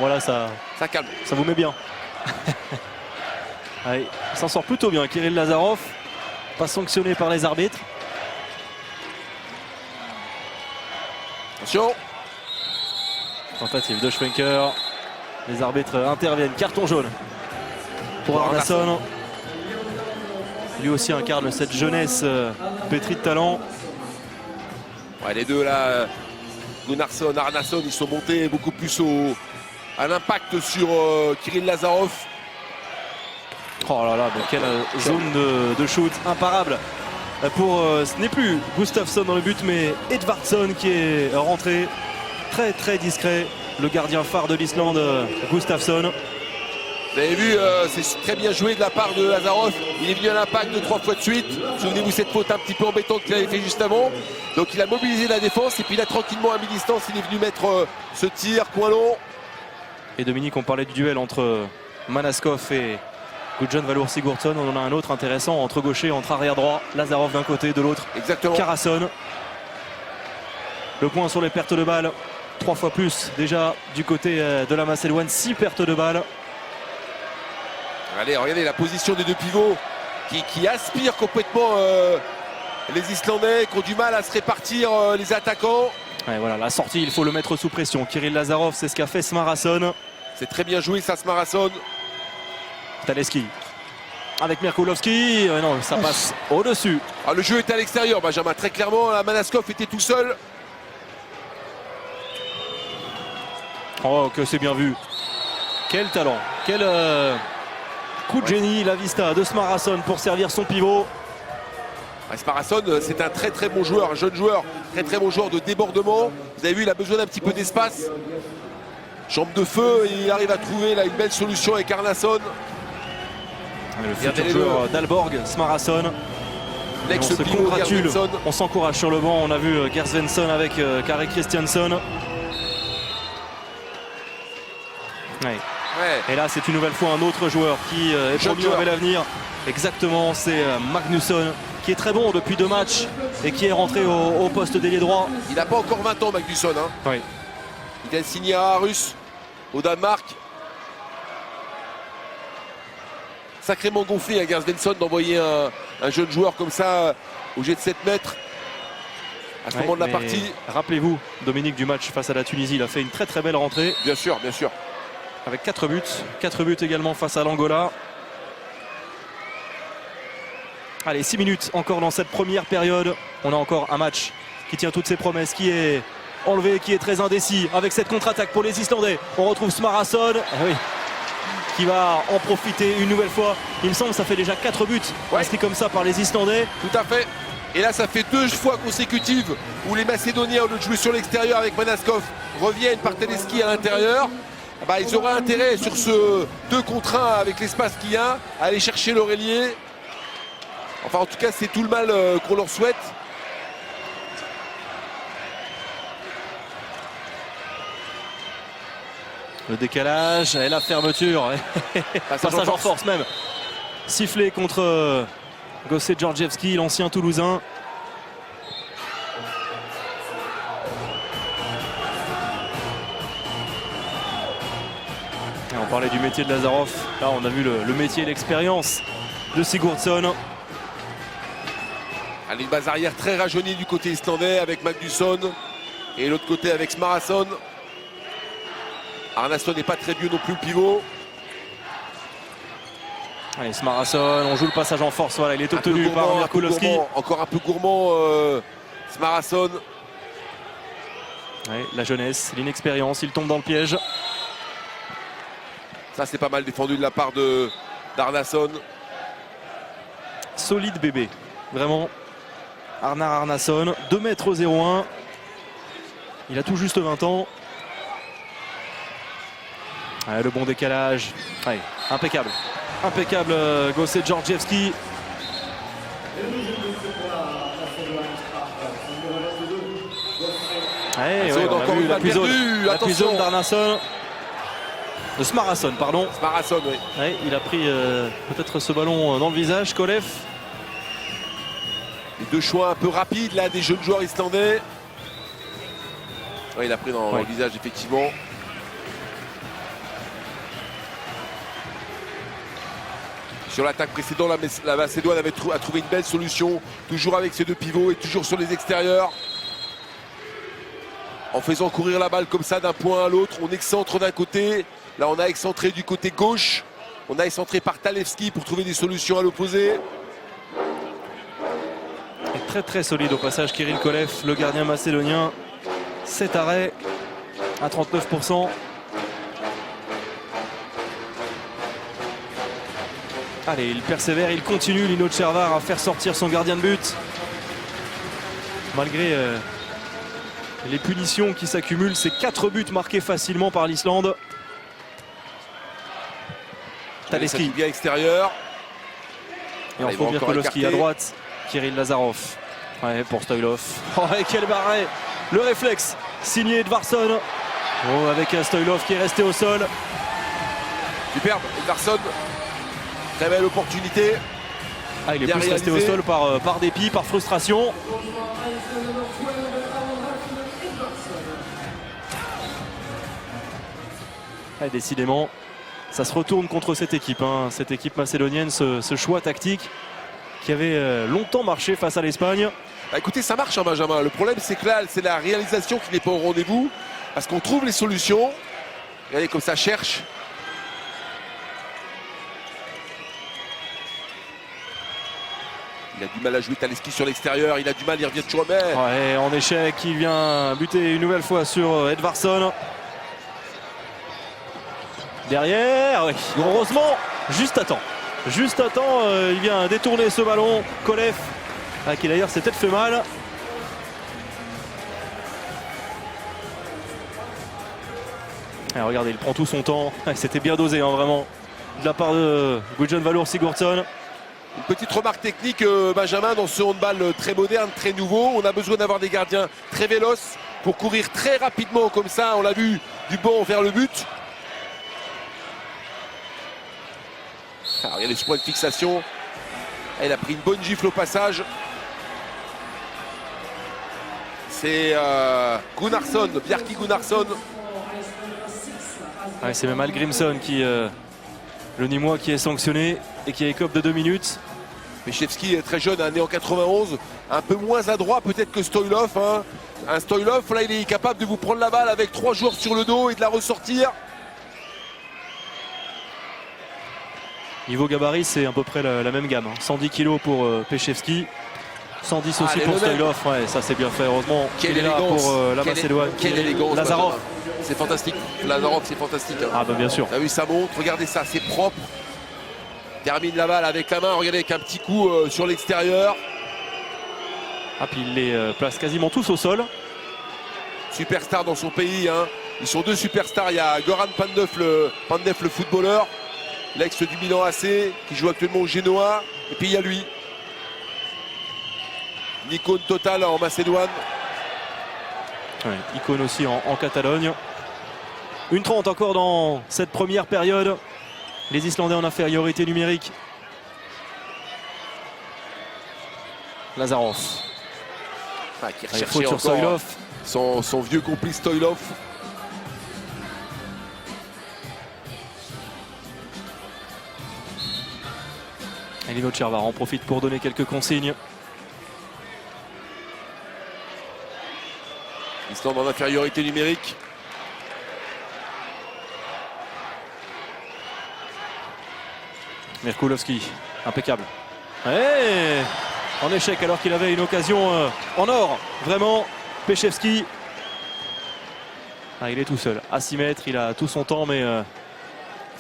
calme. Ça vous met bien. Allez, il s'en sort plutôt bien, Kirill Lazarov. Pas sanctionné par les arbitres. Attention. Tentative de Schwenker. Les arbitres interviennent. Carton jaune pour Arnason. Lui aussi incarne cette jeunesse pétrie de talent. Ouais, les deux là, Gunnarsson, Arnason, ils sont montés beaucoup plus à l'impact sur Kirill Lazarov. Oh là là, mais quelle zone de shoot imparable pour ce n'est plus Gustafsson dans le but, mais Edvardsson qui est rentré très discret. Le gardien phare de l'Islande, Gustafsson. Vous avez vu, c'est très bien joué de la part de Lazarov. Il est venu à l'impact 3 fois de suite. Souvenez-vous cette faute un petit peu embêtante qu'il avait fait juste avant. Donc il a mobilisé la défense et puis là tranquillement à mi-distance il est venu mettre ce tir coin long. Et Dominique, on parlait du duel entre Manaskov et Gudjon Valur Sigurdsson. On en a un autre intéressant entre gaucher, entre arrière droit. Lazarov d'un côté, de l'autre Karason. Le point sur les pertes de balles. 3 fois plus déjà du côté de la Macédoine. 6 pertes de balles. Allez, regardez la position des deux pivots qui aspirent complètement les Islandais, qui ont du mal à se répartir les attaquants. Ouais, voilà, la sortie, il faut le mettre sous pression. Kirill Lazarov, c'est ce qu'a fait Smarason. C'est très bien joué ça, Smarason. Taleski avec Mirkulowski. Non, ça passe au-dessus. Le jeu était à l'extérieur, Benjamin. Très clairement, Manaskov était tout seul. Oh, que c'est bien vu. Quel talent. Quel coup de génie, la vista de Smarason pour servir son pivot. Smarason, c'est un très bon joueur, un jeune joueur, très bon joueur de débordement. Vous avez vu, il a besoin d'un petit peu d'espace. Jambe de feu, et il arrive à trouver là une belle solution avec Arnason. Le futur joueur d'Alborg, Smarason. On se congratule, on s'encourage sur le banc. On a vu Gerd Svensson avec Kari Christiansson. Ouais. Et là, c'est une nouvelle fois un autre joueur qui est promis avec l'avenir. Exactement, c'est Magnusson qui est très bon depuis 2 matchs et qui est rentré au poste d'ailier droit. Il n'a pas encore 20 ans, Magnusson. Hein. Oui. Il vient de signer à Aarhus, au Danemark. Sacrément gonflé à Gerd Svensson d'envoyer un jeune joueur comme ça au jet de 7 mètres à ce moment de la partie. Rappelez-vous, Dominique, du match face à la Tunisie, il a fait une très belle rentrée. Bien sûr. Avec 4 buts. 4 buts également face à l'Angola. Allez, 6 minutes encore dans cette première période. On a encore un match qui tient toutes ses promesses, qui est enlevé, qui est très indécis. Avec cette contre-attaque pour les Islandais. On retrouve Smarason. Oui. Qui va en profiter une nouvelle fois. Il me semble que ça fait déjà 4 buts inscrits comme ça par les Islandais. Tout à fait. Et là, ça fait 2 fois consécutives où les Macédoniens, au lieu de jouer sur l'extérieur avec Manaskov, reviennent par Taleski à l'intérieur. Ils auraient intérêt sur ce 2 contre 1 avec l'espace qu'il y a à aller chercher l'Aurelier. Enfin, en tout cas, c'est tout le mal qu'on leur souhaite. Le décalage et la fermeture. Passage en force même. Sifflé contre Gosse Georgievski, l'ancien Toulousain. Et on parlait du métier de Lazarov. Là, on a vu le métier et l'expérience de Sigurdsson. Allez, une base arrière très rajeunie du côté islandais avec Magnusson. Et l'autre côté avec Smarason. Arnason n'est pas très vieux non plus, le pivot. Allez, Smarason, on joue le passage en force. Voilà, il est obtenu par Mirkulowski. Encore un peu gourmand, Smarason. Ouais, la jeunesse, l'inexpérience, il tombe dans le piège. Ça, c'est pas mal défendu de la part d'Arnason. Solide bébé, vraiment. Arnar Arnason, 2,01 m. Il a tout juste 20 ans. Ouais, le bon décalage. Ouais, impeccable. Impeccable, Gosse Georgievski. Ouais, on a vu la puisonne d'Arnason. De Smarason, pardon. Smarason, oui. Ouais, il a pris peut-être ce ballon dans le visage, Kolev. Les deux choix un peu rapides là des jeunes joueurs islandais. Ouais, il a pris dans le visage effectivement. Sur l'attaque précédente, la Macédoine a trouvé une belle solution, toujours avec ses deux pivots et toujours sur les extérieurs. En faisant courir la balle comme ça d'un point à l'autre, on excentre d'un côté. Là, on a excentré du côté gauche. On a excentré par Talevski pour trouver des solutions à l'opposé. Très très solide au passage, Kirill Kolev, le gardien macédonien. 7 arrêts à 39%. Allez, il persévère, il continue, Lino Tchervar, à faire sortir son gardien de but. Malgré les punitions qui s'accumulent, c'est 4 buts marqués facilement par l'Islande. Talevski. Bien extérieur. Et en faux Mirkulowski à droite. Kirill Lazarov. Ouais, pour Stoilov. Oh, et quel barret! Le réflexe signé Edvarsson. Oh, avec Stoilov qui est resté au sol. Superbe, Edvarsson. Très belle opportunité. Ah, il est plus resté au sol par dépit, par frustration. Ah, décidément, ça se retourne contre cette équipe. Hein. Cette équipe macédonienne, ce choix tactique qui avait longtemps marché face à l'Espagne. Bah, écoutez, ça marche, hein, Benjamin. Le problème, c'est que là, c'est la réalisation qui n'est pas au rendez-vous. Parce qu'on trouve les solutions. Regardez comme ça cherche. Il a du mal à jouer Talevski sur l'extérieur. Il a du mal, il revient toujours. Ouais, en échec, il vient buter une nouvelle fois sur Edvarsson. Derrière, oui. Heureusement, juste à temps. Juste à temps, il vient détourner ce ballon. Kolev, qui d'ailleurs s'est peut-être fait mal. Et regardez, il prend tout son temps. C'était bien dosé, hein, vraiment, de la part de Guðjón Valur Sigurdsson. Une petite remarque technique, Benjamin, dans ce handball très moderne, très nouveau. On a besoin d'avoir des gardiens très véloces pour courir très rapidement comme ça. On l'a vu du banc vers le but. Alors, regardez ce point de fixation. Elle a pris une bonne gifle au passage. C'est Gunnarsson, Bjarki Gunnarsson. Ouais, c'est même Al Grimson qui, le Nîmois, qui est sanctionné et qui écope de 2 minutes. Peschevski est très jeune, né en 91, un peu moins adroit peut-être que Stoilov. Hein. Un Stoilov, là, il est capable de vous prendre la balle avec 3 joueurs sur le dos et de la ressortir. Niveau gabarit, c'est à peu près la même gamme. 110 kg pour Peschevski, 110 aussi pour Stoilov. Ouais, ça c'est bien fait, heureusement. Quelle il est là pour la Macédoine. Quelle élégance, Lazarov. C'est fantastique. Lazarov, c'est fantastique. Hein. Ah bah bien sûr. T'as vu, ça monte, regardez ça, c'est propre. Termine la balle avec la main, regardez, avec un petit coup sur l'extérieur. Ah, puis il les place quasiment tous au sol. Superstar dans son pays. Hein. Ils sont 2 superstars. Il y a Goran Pandev, le footballeur, l'ex du Milan AC, qui joue actuellement au Genoa. Et puis il y a lui. Une icône totale en Macédoine. Ouais, icône aussi en Catalogne. 1:30 encore dans cette première période. Les Islandais en infériorité numérique. Lazarov. Qui faute sur Stoilov. Son vieux complice Stoilov. Lino Cervar en profite pour donner quelques consignes. L'Islande en infériorité numérique. Mirkulowski, impeccable. Et en échec alors qu'il avait une occasion en or. Vraiment, Peszewski. Ah, il est tout seul, à 6 mètres, il a tout son temps, mais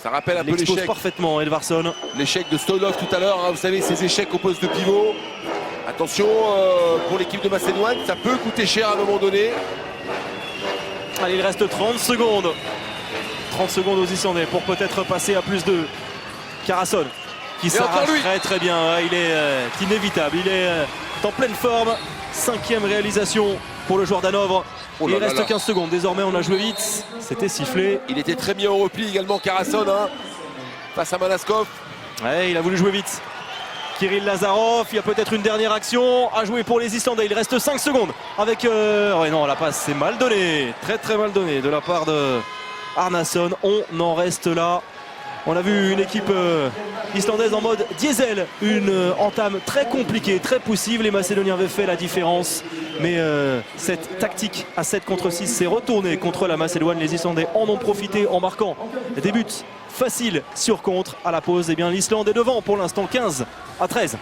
Ça rappelle un il peu expose l'échec. parfaitement Edvardsson. L'échec de Stolov tout à l'heure, hein, vous savez, ces échecs au poste de pivot. Attention, pour l'équipe de Macédoine, ça peut coûter cher à un moment donné. Allez, il reste 30 secondes. 30 secondes aux Islandais pour peut-être passer à plus de Karason qui s'arrache très bien. Il est inévitable, il est en pleine forme. 5e réalisation pour le joueur d'Hanovre. Il reste 15 secondes, désormais on a joué vite. C'était sifflé. Il était très bien au repli également Karason, hein, face à Malaskov. Ouais, il a voulu jouer vite. Kirill Lazarov, il y a peut-être une dernière action à jouer pour les Islandais. Il reste 5 secondes avec... Ouais, non, la passe c'est mal donnée. Très mal donnée de la part de Arnason. On en reste là. On a vu une équipe islandaise en mode diesel. Une entame très compliquée, très poussive. Les Macédoniens avaient fait la différence. Mais cette tactique à 7 contre 6 s'est retournée contre la Macédoine. Les Islandais en ont profité en marquant des buts faciles sur contre. À la pause, eh bien l'Islande est devant pour l'instant 15-13.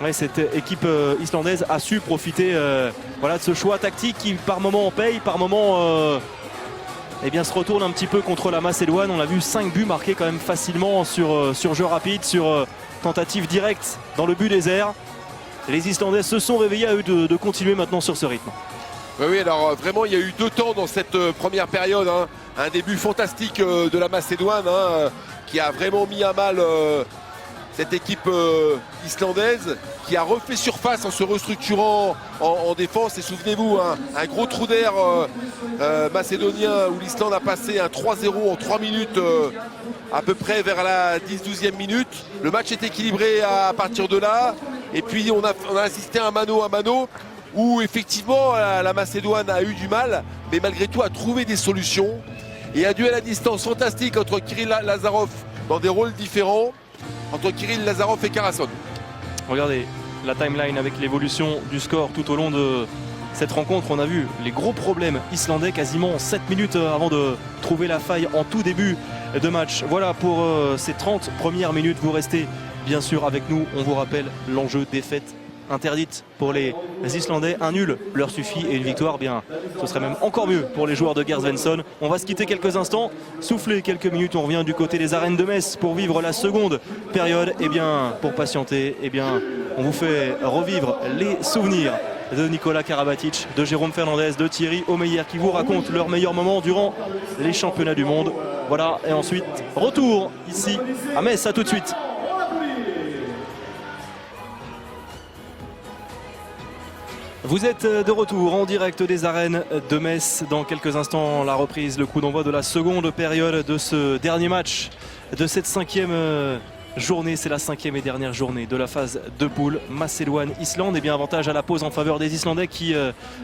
Ouais, cette équipe islandaise a su profiter voilà, de ce choix tactique qui par moment paye, par moment eh bien, se retourne un petit peu contre la Macédoine. On a vu 5 buts marqués quand même facilement sur jeu rapide, sur tentative directe dans le but des airs. Les Islandais se sont réveillés à eux de continuer maintenant sur ce rythme. Oui, alors vraiment il y a eu 2 temps dans cette première période, hein. Un début fantastique de la Macédoine, hein, qui a vraiment mis à mal cette équipe islandaise, qui a refait surface en se restructurant en défense. Et souvenez-vous, hein, un gros trou d'air macédonien où l'Islande a passé un 3-0 en 3 minutes à peu près vers la 10-12e minute. Le match est équilibré à partir de là. Et puis on a assisté à un mano à mano où effectivement la Macédoine a eu du mal, mais malgré tout a trouvé des solutions. Et un duel à distance fantastique entre Kirill Lazarov dans des rôles différents, entre Kirill Lazarov et Karason. Regardez la timeline avec l'évolution du score tout au long de cette rencontre. On a vu les gros problèmes islandais quasiment 7 minutes avant de trouver la faille en tout début de match. Voilà pour ces 30 premières minutes. Vous restez bien sûr avec nous. On vous rappelle l'enjeu, défaite interdite pour les Islandais. Un nul leur suffit et une victoire, bien, ce serait même encore mieux pour les joueurs de Gerd Svensson. On va se quitter quelques instants, souffler quelques minutes. On revient du côté des arènes de Metz pour vivre la seconde période. Et bien, pour patienter, et bien, on vous fait revivre les souvenirs de Nikola Karabatic, de Jérôme Fernandez, de Thierry Omeyer qui vous racontent leurs meilleurs moments durant les championnats du monde. Voilà, et ensuite, retour ici à Metz. À tout de suite. Vous êtes de retour en direct des arènes de Metz. Dans quelques instants, la reprise, le coup d'envoi de la seconde période de ce dernier match de cette 5e journée. C'est la 5e et dernière journée de la phase de poule Macédoine-Islande. Et bien, avantage à la pause en faveur des Islandais qui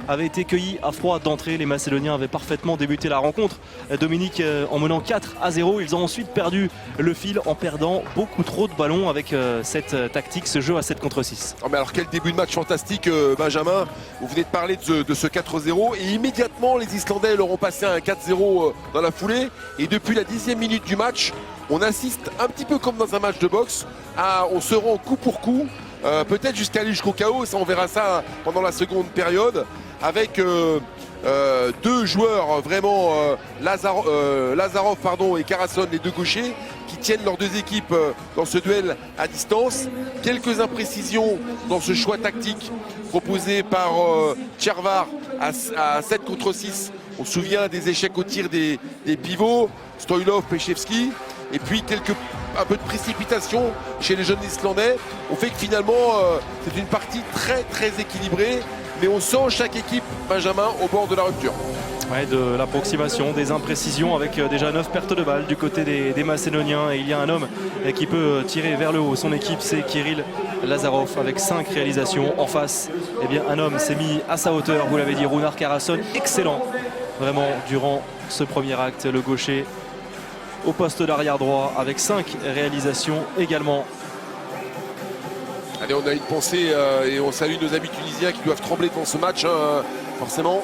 avaient été cueillis à froid d'entrée. Les Macédoniens avaient parfaitement débuté la rencontre. Dominique, en menant 4-0, ils ont ensuite perdu le fil en perdant beaucoup trop de ballons avec cette tactique, ce jeu à 7 contre 6. Oh mais alors quel début de match fantastique, Benjamin. Vous venez de parler de ce 4-0 et immédiatement les Islandais leur ont passé un 4-0 dans la foulée. Et depuis la 10e minute du match, on assiste un petit peu comme dans un match de boxe, on se rend coup pour coup, peut-être jusqu'à aller jusqu'au chaos. Ça, on verra ça pendant la seconde période, avec 2 joueurs vraiment, Lazarov et Karason, les 2 gauchers, qui tiennent leurs 2 équipes dans ce duel à distance. Quelques imprécisions dans ce choix tactique proposé par Cervar à 7 contre 6. On se souvient des échecs au tir des pivots, Stoilov, Peszewski. Et puis un peu de précipitation chez les jeunes Islandais. On fait que finalement c'est une partie très équilibrée. Mais on sent chaque équipe, Benjamin, au bord de la rupture. Ouais, de l'approximation, des imprécisions avec déjà 9 pertes de balles du côté des Macédoniens. Et il y a un homme qui peut tirer vers le haut son équipe, c'est Kirill Lazarov avec 5 réalisations en face. Eh bien, un homme s'est mis à sa hauteur, vous l'avez dit, Runar Karason, excellent vraiment durant ce premier acte, le gaucher. au poste d'arrière droit avec 5 réalisations également. Allez, on a une pensée et on salue nos amis tunisiens qui doivent trembler devant ce match, hein, forcément.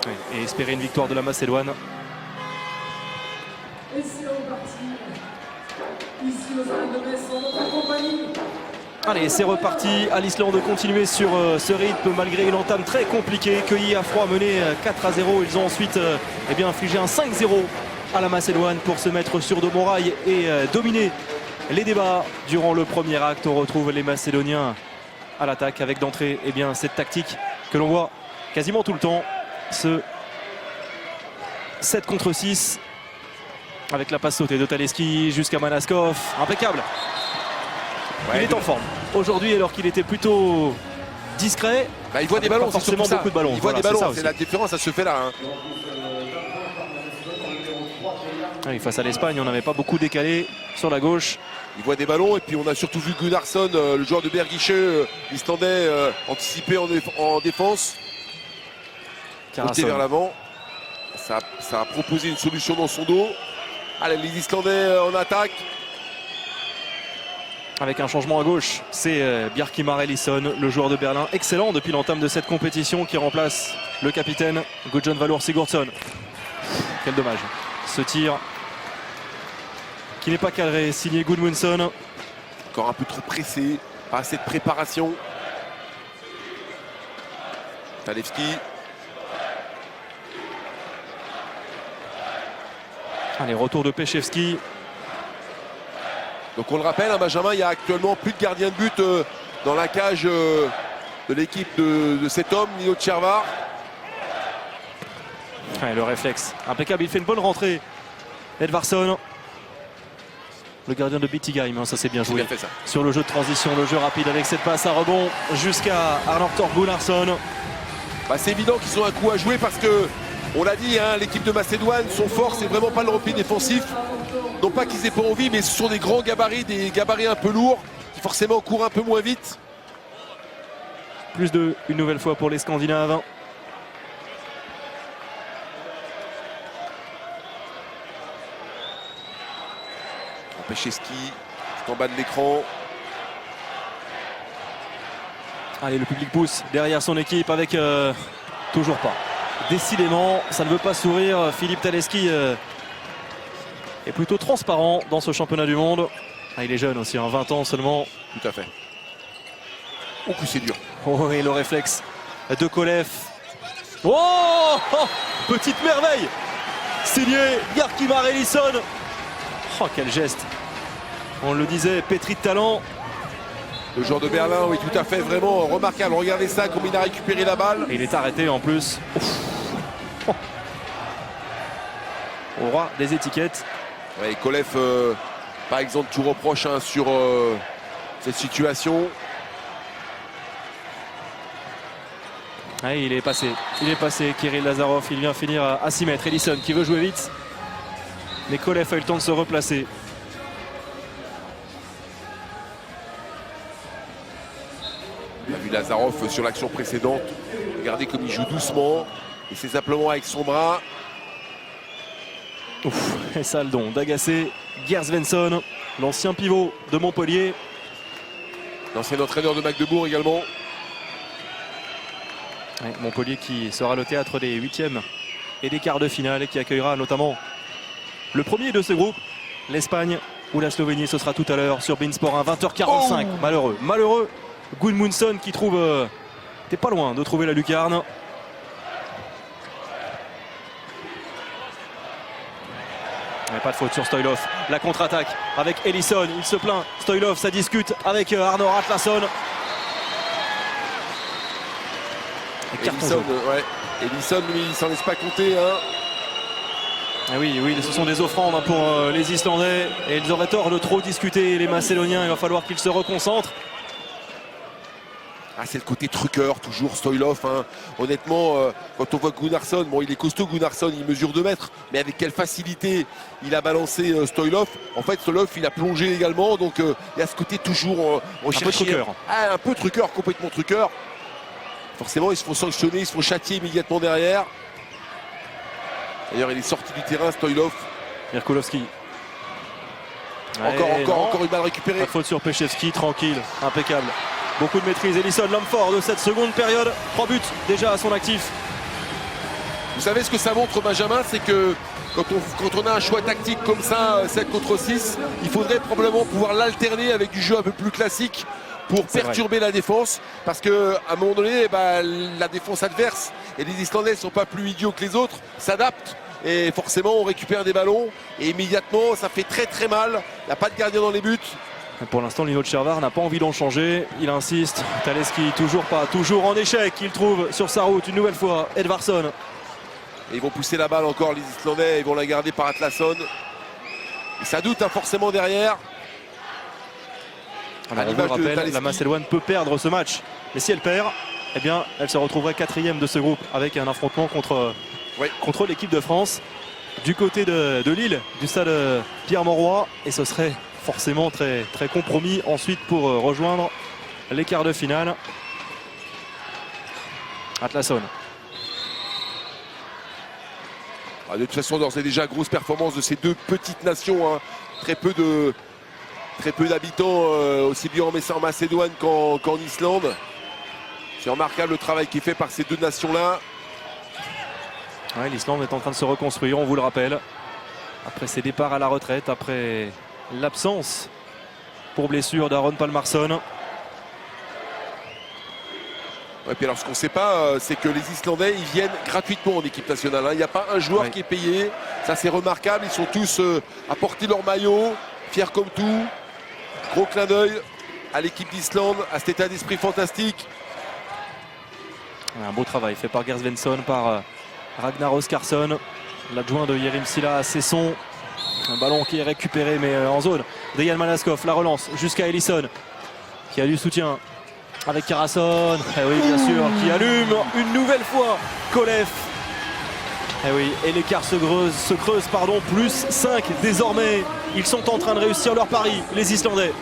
Oui, et espérer une victoire de la Macédoine. Et c'est reparti. Ici au stade de Metz en notre compagnie. Allez, c'est reparti à l'Islande de continuer sur ce rythme malgré une entame très compliquée. Cueillis à froid, mené 4-0. Ils ont ensuite infligé un 5-0 à la Macédoine pour se mettre sur de bons rails et dominer les débats durant le premier acte. On retrouve les Macédoniens à l'attaque avec d'entrée cette tactique que l'on voit quasiment tout le temps. Ce 7 contre 6 avec la passe sautée de Taleski jusqu'à Manaskov. Impeccable. Ouais, il est en forme aujourd'hui alors qu'il était plutôt discret. Bah, il voit des ballons, pas forcément c'est beaucoup de ballons. Il voit Voilà, des ballons, c'est c'est la différence, ça se fait là. Hein. Oui, face à l'Espagne, on n'avait pas beaucoup décalé sur la gauche. Il voit des ballons et puis on a surtout vu Gunnarsson, le joueur de Bergische, l'Islandais, anticiper en défense. Monter vers l'avant. Ça a proposé une solution dans son dos. Allez, les Islandais en attaque. Avec un changement à gauche, c'est Bjarkimar Elisson, le joueur de Berlin, excellent depuis l'entame de cette compétition, qui remplace le capitaine Gudjon Valur Sigurdsson. Quel dommage. Ce tir qui n'est pas cadré, signé Gudmundsson. Encore un peu trop pressé, pas assez de préparation. Talevski. Allez, retour de Pechevski. Donc on le rappelle, hein, Benjamin, il y a actuellement plus de gardien de but dans la cage de l'équipe de cet homme, Nino Tchervar. Ouais, le réflexe impeccable, il fait une bonne rentrée. Edvarsson, le gardien de Bittigheim, hein, ça c'est bien joué. Bien fait, ça. Sur le jeu de transition, le jeu rapide avec cette passe à rebond jusqu'à Arnór Gunnarsson. Bah, c'est évident qu'ils ont un coup à jouer parce que, on l'a dit, hein, l'équipe de Macédoine, son fort, c'est vraiment pas le repli défensif. Non pas qu'ils aient pas envie, mais ce sont des grands gabarits, des gabarits un peu lourds, qui forcément courent un peu moins vite. Plus de une nouvelle fois pour les Scandinaves. Pechevski, tout en bas de l'écran. Allez, le public pousse derrière son équipe avec toujours pas. Décidément, ça ne veut pas sourire. Philippe Taleski est plutôt transparent dans ce championnat du monde. Ah, il est jeune aussi, 20 ans seulement. Tout à fait. Oh, que c'est dur. Oh, et le réflexe de Kolev. Oh, petite merveille. Signé Bjarkimar Elisson. Oh, quel geste. On le disait, pétri de talent. Le joueur de Berlin, oui, tout à fait, vraiment remarquable. Regardez ça, comme il a récupéré la balle. Et il est arrêté en plus. Oh. Au roi des étiquettes. Ouais, Kolev, par exemple, tout reproche hein, sur cette situation. Ouais, il est passé, Kirill Lazarov, il vient finir à 6 mètres. Elisson qui veut jouer vite. Mais Kolev a eu le temps de se replacer. On a vu Lazarov sur l'action précédente. Regardez comme il joue doucement. Et c'est simplement avec son bras. Ouf, et ça a le don d'agacer Gerd Svensson, l'ancien pivot de Montpellier. L'ancien entraîneur de Magdebourg également. Ouais, Montpellier qui sera le théâtre des 8e et des quarts de finale et qui accueillera notamment le premier de ce groupe, l'Espagne ou la Slovénie. Ce sera tout à l'heure sur Beansport 1, 20h45. Oh, malheureux Gudmundsson qui trouve t'es pas loin de trouver la lucarne. Mais pas de faute sur Stoilov. La contre-attaque avec Elisson, il se plaint. Stoilov, ça discute avec Arnór Atlason. Elisson, ouais. Elisson, lui, il s'en laisse pas compter. Hein. Ah oui, ce sont des offrandes pour les Islandais. Et ils auraient tort de trop discuter. Les Macédoniens, il va falloir qu'ils se reconcentrent. Ah, c'est le côté truqueur, toujours Stoilov. Hein. Honnêtement, quand on voit Gunnarsson, bon, il est costaud Gunnarsson, il mesure 2 mètres, mais avec quelle facilité il a balancé Stoilov. En fait, Stoilov, il a plongé également, donc il y a ce côté toujours recherché. Un peu truqueur. Ah, un peu truqueur, complètement truqueur. Forcément, ils se font sanctionner, ils se font châtier immédiatement derrière. D'ailleurs, il est sorti du terrain, Stoilov. Mirkulowski. Encore une balle récupérée. La faute sur Peszewski, tranquille, impeccable. Beaucoup de maîtrise. Ellison, l'homme fort de cette seconde période. 3 buts déjà à son actif. Vous savez ce que ça montre, Benjamin, c'est que quand on a un choix tactique comme ça, 7 contre 6, il faudrait probablement pouvoir l'alterner avec du jeu un peu plus classique pour perturber la défense. Parce qu'à un moment donné, la défense adverse et les Islandais ne sont pas plus idiots que les autres, s'adaptent. Et forcément, on récupère des ballons et immédiatement, ça fait très très mal. Il n'y a pas de gardien dans les buts. Pour l'instant, Lino Tchervar n'a pas envie d'en changer. Il insiste. Taleski, toujours en échec. Il trouve sur sa route une nouvelle fois Edvarsson. Et ils vont pousser la balle encore, les Islandais. Ils vont la garder par Atlasson. Et ça doute forcément derrière. Alors, on vous le rappelle, la Macédoine peut perdre ce match. Mais si elle perd, eh bien, elle se retrouverait 4e de ce groupe avec un affrontement contre l'équipe de France du côté de Lille, du stade Pierre-Mauroy. Et ce serait forcément très, très compromis ensuite pour rejoindre les quarts de finale. Atlasson. De toute façon, d'ores et déjà, grosse performance de ces deux petites nations. Très peu d'habitants, aussi bien en Macédoine qu'en Islande. C'est remarquable le travail qui est fait par ces deux nations-là. Ouais, l'Islande est en train de se reconstruire, on vous le rappelle. Après ses départs à la retraite, après l'absence pour blessure d'Aron Palmarsson. Et puis alors ce qu'on ne sait pas, c'est que les Islandais, ils viennent gratuitement en équipe nationale. Il n'y a pas un joueur qui est payé. Ça, c'est remarquable. Ils sont tous à porter leur maillot, fiers comme tout. Gros clin d'œil à l'équipe d'Islande, à cet état d'esprit fantastique. Un beau travail fait par Gert Svensson, par Ragnar Oskarsson, l'adjoint de Yerim Silla à Cesson. Un ballon qui est récupéré mais en zone. Dejan Malaskov, la relance jusqu'à Ellison qui a du soutien avec Karasson. Et oui, bien sûr, qui allume une nouvelle fois Kolev. Et oui, et l'écart se creuse, plus 5 désormais. Ils sont en train de réussir leur pari, les Islandais.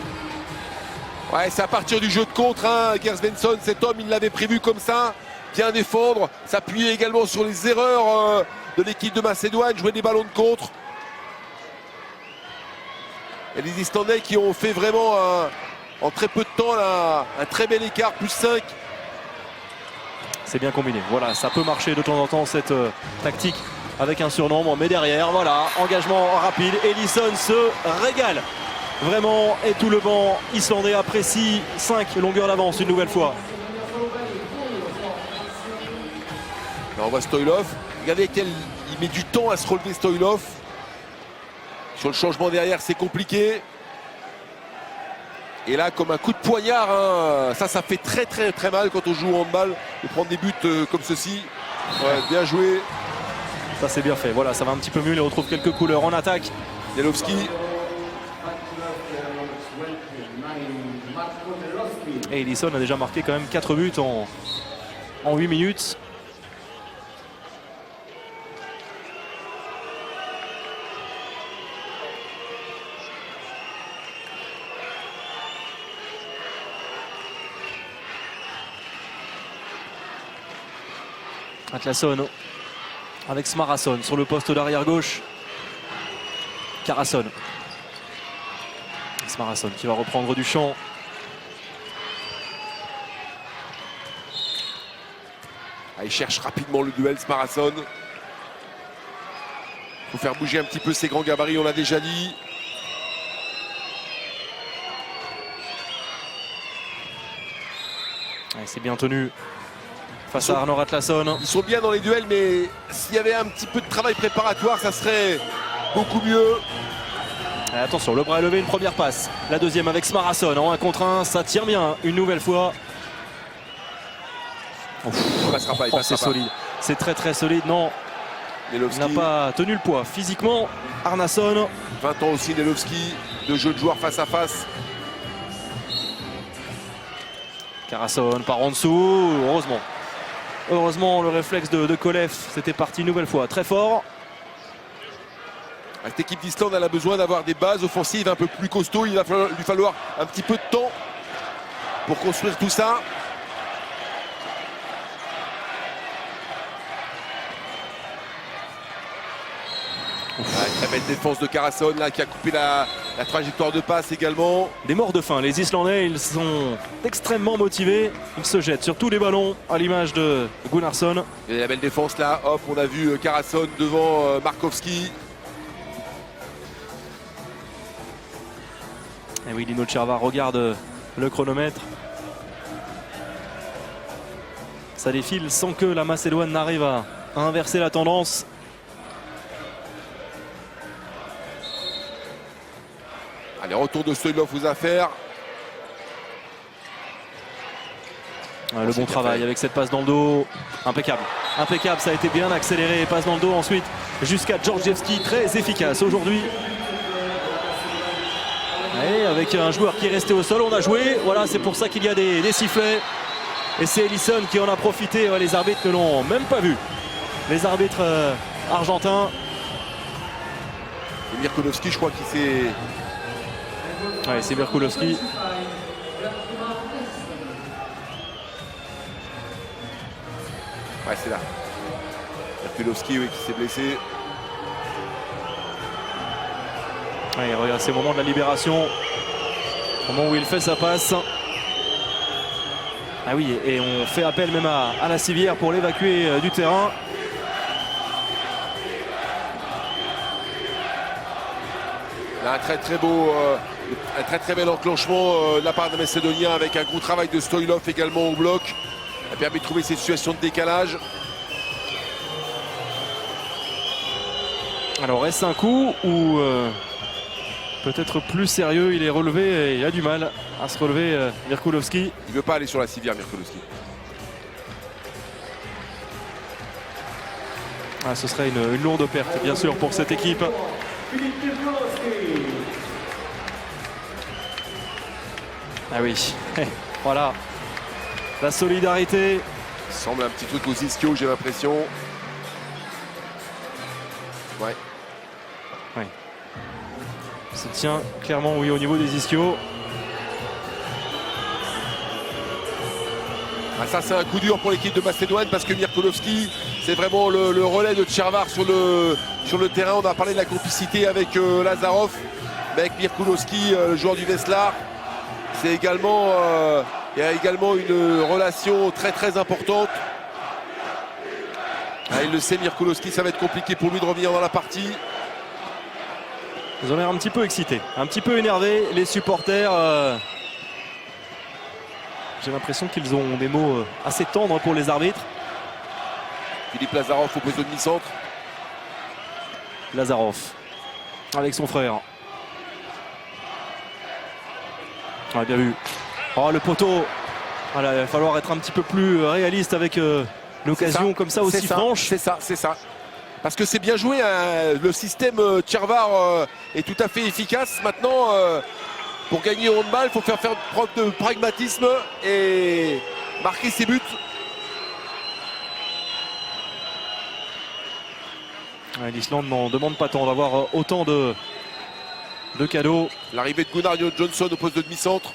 Ouais, c'est à partir du jeu de contre. Gert Svensson, cet homme, il l'avait prévu comme ça. Bien défendre, s'appuyer également sur les erreurs de l'équipe de Macédoine, jouer des ballons de contre. Et les Islandais qui ont fait vraiment en très peu de temps là, un très bel écart, plus 5. C'est bien combiné. Voilà, ça peut marcher de temps en temps cette tactique avec un surnombre. Mais derrière, voilà, engagement rapide. Ellison se régale. Vraiment, et tout le banc islandais apprécie 5 longueurs d'avance une nouvelle fois. Là, on voit Stoilov. Regardez il met du temps à se relever, Stoilov. Sur le changement derrière, c'est compliqué. Et là, comme un coup de poignard, ça fait très très très mal quand on joue au handball de prendre des buts comme ceci. Ouais, bien joué. Ça c'est bien fait. Voilà, ça va un petit peu mieux. Il retrouve quelques couleurs en attaque. Delovski. Et Ellison a déjà marqué quand même 4 buts en 8 minutes. Atlasson avec Smarason sur le poste d'arrière gauche. Karasson. Smarason qui va reprendre du champ. Il cherche rapidement le duel, Smarason. Il faut faire bouger un petit peu ses grands gabarits, on l'a déjà dit. C'est bien tenu. Face à Arnor Atlasson. Ils sont bien dans les duels, mais s'il y avait un petit peu de travail préparatoire, ça serait beaucoup mieux. Et attention, le bras est levé, une première passe. La deuxième avec Smarason en 1 contre 1, ça tire bien une nouvelle fois. Il passera pas, c'est solide. C'est très très solide, non. Nelovski. Il n'a pas tenu le poids physiquement. Arnason. 20 ans aussi, Nelovski. 2 jeux de joueurs face à face. Karasson par en dessous, heureusement. Heureusement, le réflexe de Kolev, c'était parti une nouvelle fois, très fort. Cette équipe d'Islande, elle a besoin d'avoir des bases offensives un peu plus costauds. Il va lui falloir un petit peu de temps pour construire tout ça. Très belle défense de Carasson là qui a coupé la trajectoire de passe également. Des morts de faim, les Islandais, ils sont extrêmement motivés. Ils se jettent sur tous les ballons à l'image de Gunnarsson. Et la belle défense là, hop, on a vu Carasson devant Markovski. Et oui, Lino Cervar regarde le chronomètre. Ça défile sans que la Macédoine n'arrive à inverser la tendance. Allez, retour de Stoilov aux affaires. Le bon travail avec cette passe dans le dos. Impeccable. Impeccable, ça a été bien accéléré. Passe dans le dos ensuite jusqu'à Georgievski. Très efficace aujourd'hui. Et avec un joueur qui est resté au sol, on a joué. Voilà, c'est pour ça qu'il y a des sifflets. Et c'est Ellison qui en a profité. Les arbitres ne l'ont même pas vu. Les arbitres argentins. Et Mirkonovski, je crois qu'il s'est... Ouais, c'est Mirkolovski. Ouais, c'est là. Mirkolovski, oui, qui s'est blessé. Ouais, regarde, c'est le moment de la libération. Au moment où il fait sa passe. Ah oui, et on fait appel même à la civière pour l'évacuer du terrain. Là, un très bel enclenchement de la part des Macédoniens avec un gros travail de Stoilov également au bloc. Ça permet de trouver ces situations de décalage. Alors est-ce un coup ou peut-être plus sérieux, il est relevé et il a du mal à se relever Mirkolovski. Il ne veut pas aller sur la civière, Mirkolovski. Ah, ce serait une lourde perte bien sûr pour cette équipe. Ah oui, voilà, la solidarité. Il semble un petit truc aux ischios, j'ai l'impression. Ouais. Ouais. Se tient clairement oui au niveau des ischios. Ah, ça c'est un coup dur pour l'équipe de Macédoine parce que Mirkolovski, c'est vraiment le relais de Cervar sur le terrain. On a parlé de la complicité avec Lazarov, mais avec Mirkolovski, le joueur du Veslar. C'est également, il y a également une relation très importante. Ah, il le sait, Mirkolovski, ça va être compliqué pour lui de revenir dans la partie. Ils ont l'air un petit peu excités, un petit peu énervés, les supporters. J'ai l'impression qu'ils ont des mots assez tendres pour les arbitres. Philippe Lazarov au poste de demi-centre. Lazarov avec son frère. On a bien vu. Oh, le poteau. Voilà, il va falloir être un petit peu plus réaliste avec l'occasion comme ça aussi franche. C'est ça. Parce que c'est bien joué, hein. Le système Cervar est tout à fait efficace. Maintenant, pour gagner au handball, il faut faire preuve de pragmatisme et marquer ses buts. Ouais, l'Islande n'en demande pas tant d'avoir autant de cadeaux. L'arrivée de Gunnar Johnson au poste de demi-centre.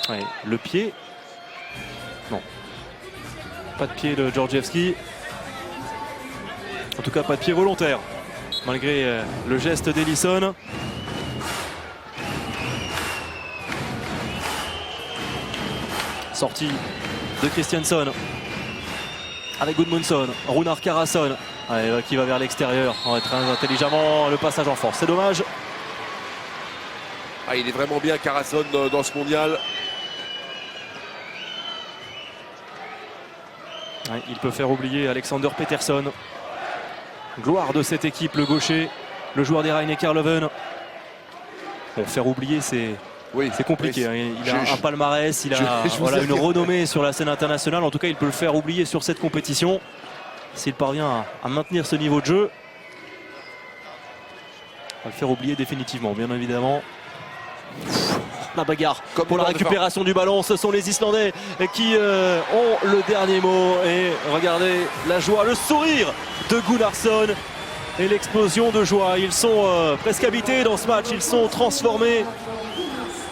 Ouais, le pied. Non. Pas de pied de Georgievski. En tout cas, pas de pied volontaire. Malgré le geste d'Ellison. Sortie de Christiansson. Avec Gudmundsson. Runar Carasson. Qui va vers l'extérieur. Très intelligemment le passage en force. C'est dommage. Ah, il est vraiment bien Carasson dans ce mondial. Ouais, il peut faire oublier Alexander Peterson. Gloire de cette équipe, le gaucher, le joueur des Rhein-Neckar Leuven. Bon, faire oublier, c'est compliqué. Oui. Il a un palmarès, il a une renommée sur la scène internationale. En tout cas, il peut le faire oublier sur cette compétition. S'il parvient à maintenir ce niveau de jeu, on va le faire oublier définitivement, bien évidemment. La bagarre pour la récupération du ballon, ce sont les Islandais qui ont le dernier mot. Et regardez la joie, le sourire de Gunnarsson et l'explosion de joie. Ils sont presque habités dans ce match, ils sont transformés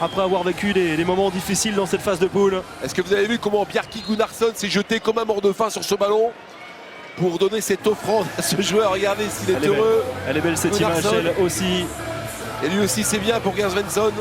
après avoir vécu des moments difficiles dans cette phase de poule. Est-ce que vous avez vu comment Bjarki Gunnarsson s'est jeté comme un mort de faim sur ce ballon? pour donner cette offrande à ce joueur. Regardez s'il est Elle est belle. heureux. Elle est belle cette image, Gunnarsson. elle aussi. Et lui aussi c'est bien pour Gerd Svensson.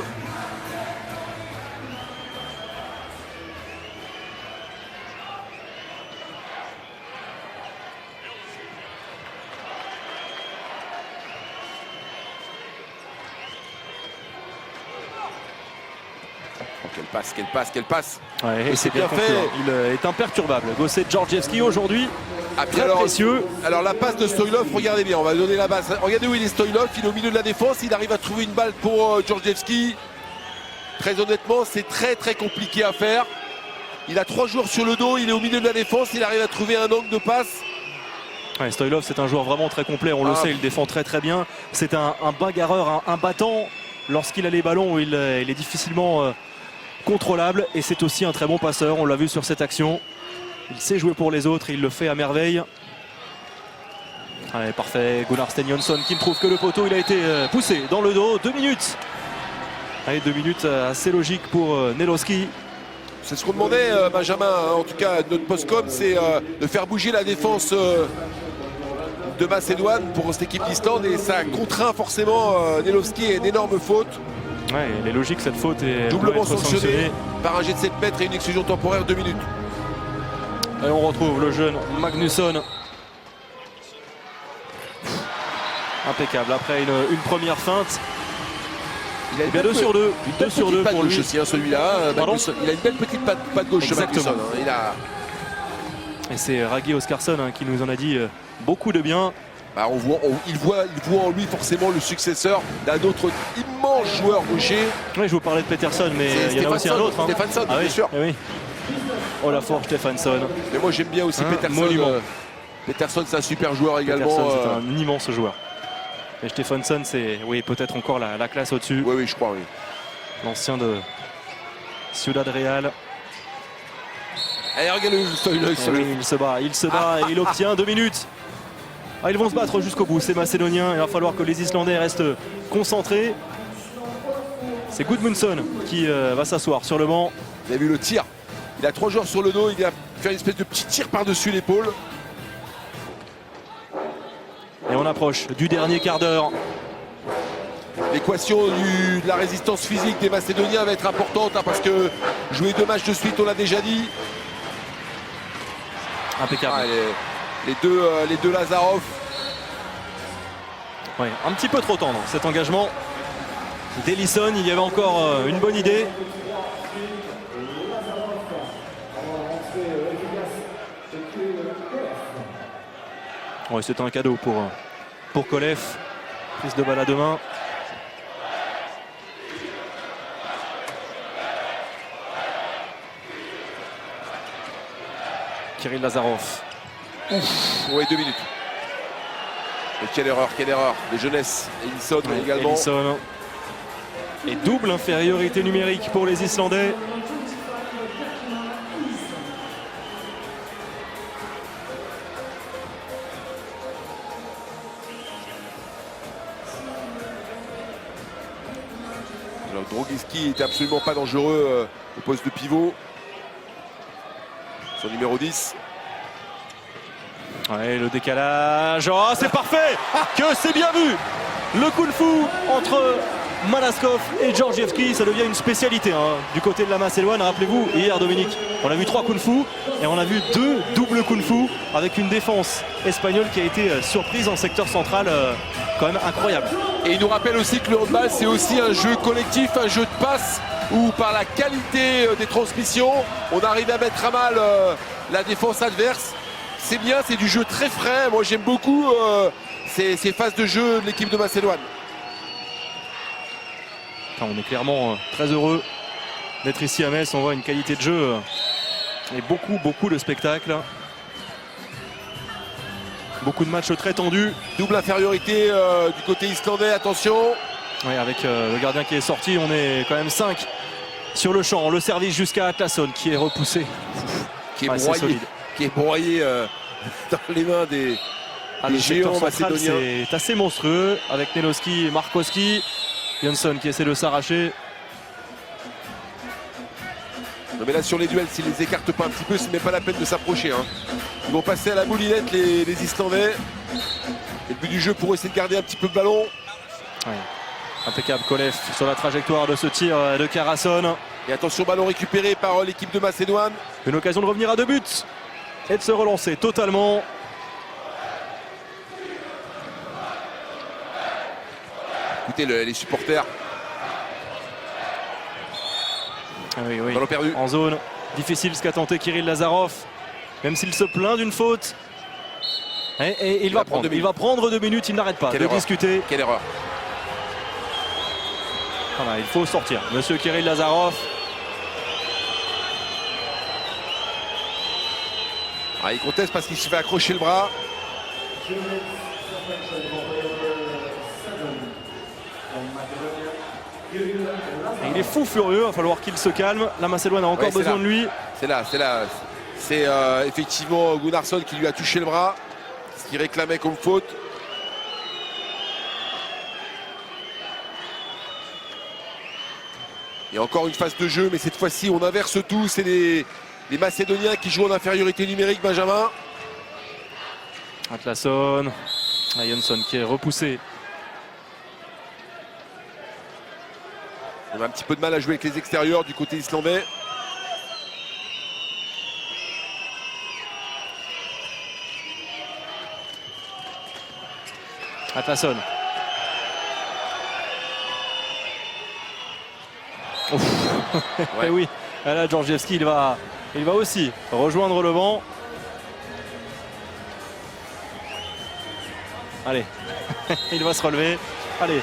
Oh, quelle passe. Ouais, Et c'est bien conclu, fait. hein. Il est imperturbable. Gosset Georgievski aujourd'hui, Ah, puis très précieux. alors la passe de Stoilov, regardez bien, on va donner la base. Regardez où il est Stoilov, il est au milieu de la défense, il arrive à trouver une balle pour Georgievski. Très honnêtement, c'est très compliqué à faire. Il a 3 joueurs sur le dos, il est au milieu de la défense, il arrive à trouver un angle de passe. Ouais, Stoilov, c'est un joueur vraiment très complet, on le sait, il défend très bien. C'est un bagarreur, un battant. Lorsqu'il a les ballons, il est difficilement contrôlable. Et c'est aussi un très bon passeur, on l'a vu sur cette action. Il sait jouer pour les autres, il le fait à merveille. Allez, parfait, Gunnar Sten Jonsson qui ne trouve que le poteau. Il a été poussé dans le dos, 2 minutes. Allez, 2 minutes assez logiques pour Nelowski. C'est ce qu'on demandait, Benjamin, hein, en tout cas notre postcom, c'est de faire bouger la défense de Macédoine pour cette équipe d'Islande, et ça contraint forcément Nelowski à une énorme faute. Ouais, il est logique cette faute et Doublement doit être sanctionné par un jet de 7 mètres et une exclusion temporaire, 2 minutes. Et on retrouve le jeune Magnusson. Impeccable, après une première feinte. Il a une bien belle 2 sur 2. une 2 belle sur petite 2 patte pour gauche lui. aussi, hein, celui-là. Pardon. Il a une belle petite patte gauche, Exactement. Magnusson, hein. Il a... Et c'est Raggy Oskarsson qui nous en a dit beaucoup de bien. Bah, il voit en lui forcément le successeur d'un autre immense joueur gaucher. Oui, je vous parlais de Peterson, mais C'est il y en a aussi un Stefansson, autre. Hein. Stefansson, Ah bien oui, sûr. eh oui. Oh la force, Stefansson. Mais moi j'aime bien aussi Un Peterson. monument. Peterson, c'est un super joueur également. Peterson, c'est un immense joueur. Et Stefansson, c'est peut-être encore la classe au-dessus. Oui, je crois, oui. L'ancien de Ciudad Real. Allez, regardez Il se bat et il obtient 2 minutes. Ah, ils vont se battre jusqu'au bout, ces Macédoniens. Il va falloir que les Islandais restent concentrés. C'est Gudmundsson qui va s'asseoir sur le banc. Vous avez vu le tir. Il a 3 joueurs sur le dos, il a fait une espèce de petit tir par-dessus l'épaule. Et on approche du dernier quart d'heure. L'équation de la résistance physique des Macédoniens va être importante, hein, parce que jouer 2 matchs de suite, on l'a déjà dit. Impeccable. Ah, les deux Lazarov. Ouais, un petit peu trop tendre cet engagement d'Ellison. Il y avait encore une bonne idée. Ouais, c'est un cadeau pour Kolev. Prise de balle à 2 mains. Kirill Lazarov. Oui, 2 minutes. Et quelle erreur de jeunesse. Ellison également. Ellison. Et double infériorité numérique pour les Islandais. Alors, Drogiski n'était absolument pas dangereux au poste de pivot. Son numéro 10. Ouais, le décalage. Oh, c'est parfait. Que c'est bien vu. Le kung-fu entre Malaskov et Georgievski, ça devient une spécialité hein, du côté de la Macédoine. Rappelez-vous, hier Dominique, on a vu 3 kung-fu et on a vu 2 doubles kung-fu avec une défense espagnole qui a été surprise en secteur central, quand même incroyable. Et il nous rappelle aussi que le handball, c'est aussi un jeu collectif, un jeu de passe où par la qualité des transmissions, on arrive à mettre à mal la défense adverse. C'est bien, c'est du jeu très frais. Moi, j'aime beaucoup ces phases de jeu de l'équipe de Macédoine. Enfin, on est clairement très heureux d'être ici à Metz. On voit une qualité de jeu et beaucoup de spectacles. Beaucoup de matchs très tendus. Double infériorité du côté islandais, attention. Oui, avec le gardien qui est sorti, on est quand même 5 sur le champ. Le service jusqu'à Atlasson qui est repoussé. Qui est Ouais, broyé, solide. dans les mains des Le secteur géants central, macédoniens. c'est assez monstrueux avec Nelowski et Markowski. Jonsson qui essaie de s'arracher. Non, mais là sur les duels, s'ils les écartent pas un petit peu, c'est même pas la peine de s'approcher. Hein. Ils vont passer à la moulinette les Islandais. Et le but du jeu pour essayer de garder un petit peu le ballon. Ouais. Impeccable Kolev sur la trajectoire de ce tir de Karason. Et attention, ballon récupéré par l'équipe de Macédoine. Une occasion de revenir à 2 buts et de se relancer totalement. Écoutez les supporters. Ah oui, oui. Ballon perdu. En zone. Difficile ce qu'a tenté Kirill Lazarov. Même s'il se plaint d'une faute. Et il va prendre 2 minutes, il n'arrête pas de discuter. Quelle erreur. Voilà, il faut sortir. Monsieur Kirill Lazarov. Ah, il conteste parce qu'il se fait accrocher le bras. Et il est fou furieux, il va falloir qu'il se calme. La Macédoine a encore besoin de lui. C'est là. C'est effectivement Gunnarsson qui lui a touché le bras. Ce qu'il réclamait comme faute. Et encore une phase de jeu, mais cette fois-ci on inverse tout. C'est les Macédoniens qui jouent en infériorité numérique, Benjamin. Atlason. Jonsson qui est repoussé. On a un petit peu de mal à jouer avec les extérieurs du côté islandais. Atlason. Ouais. Et oui, là Georgievski il va aussi rejoindre le banc. Allez, il va se relever. Allez,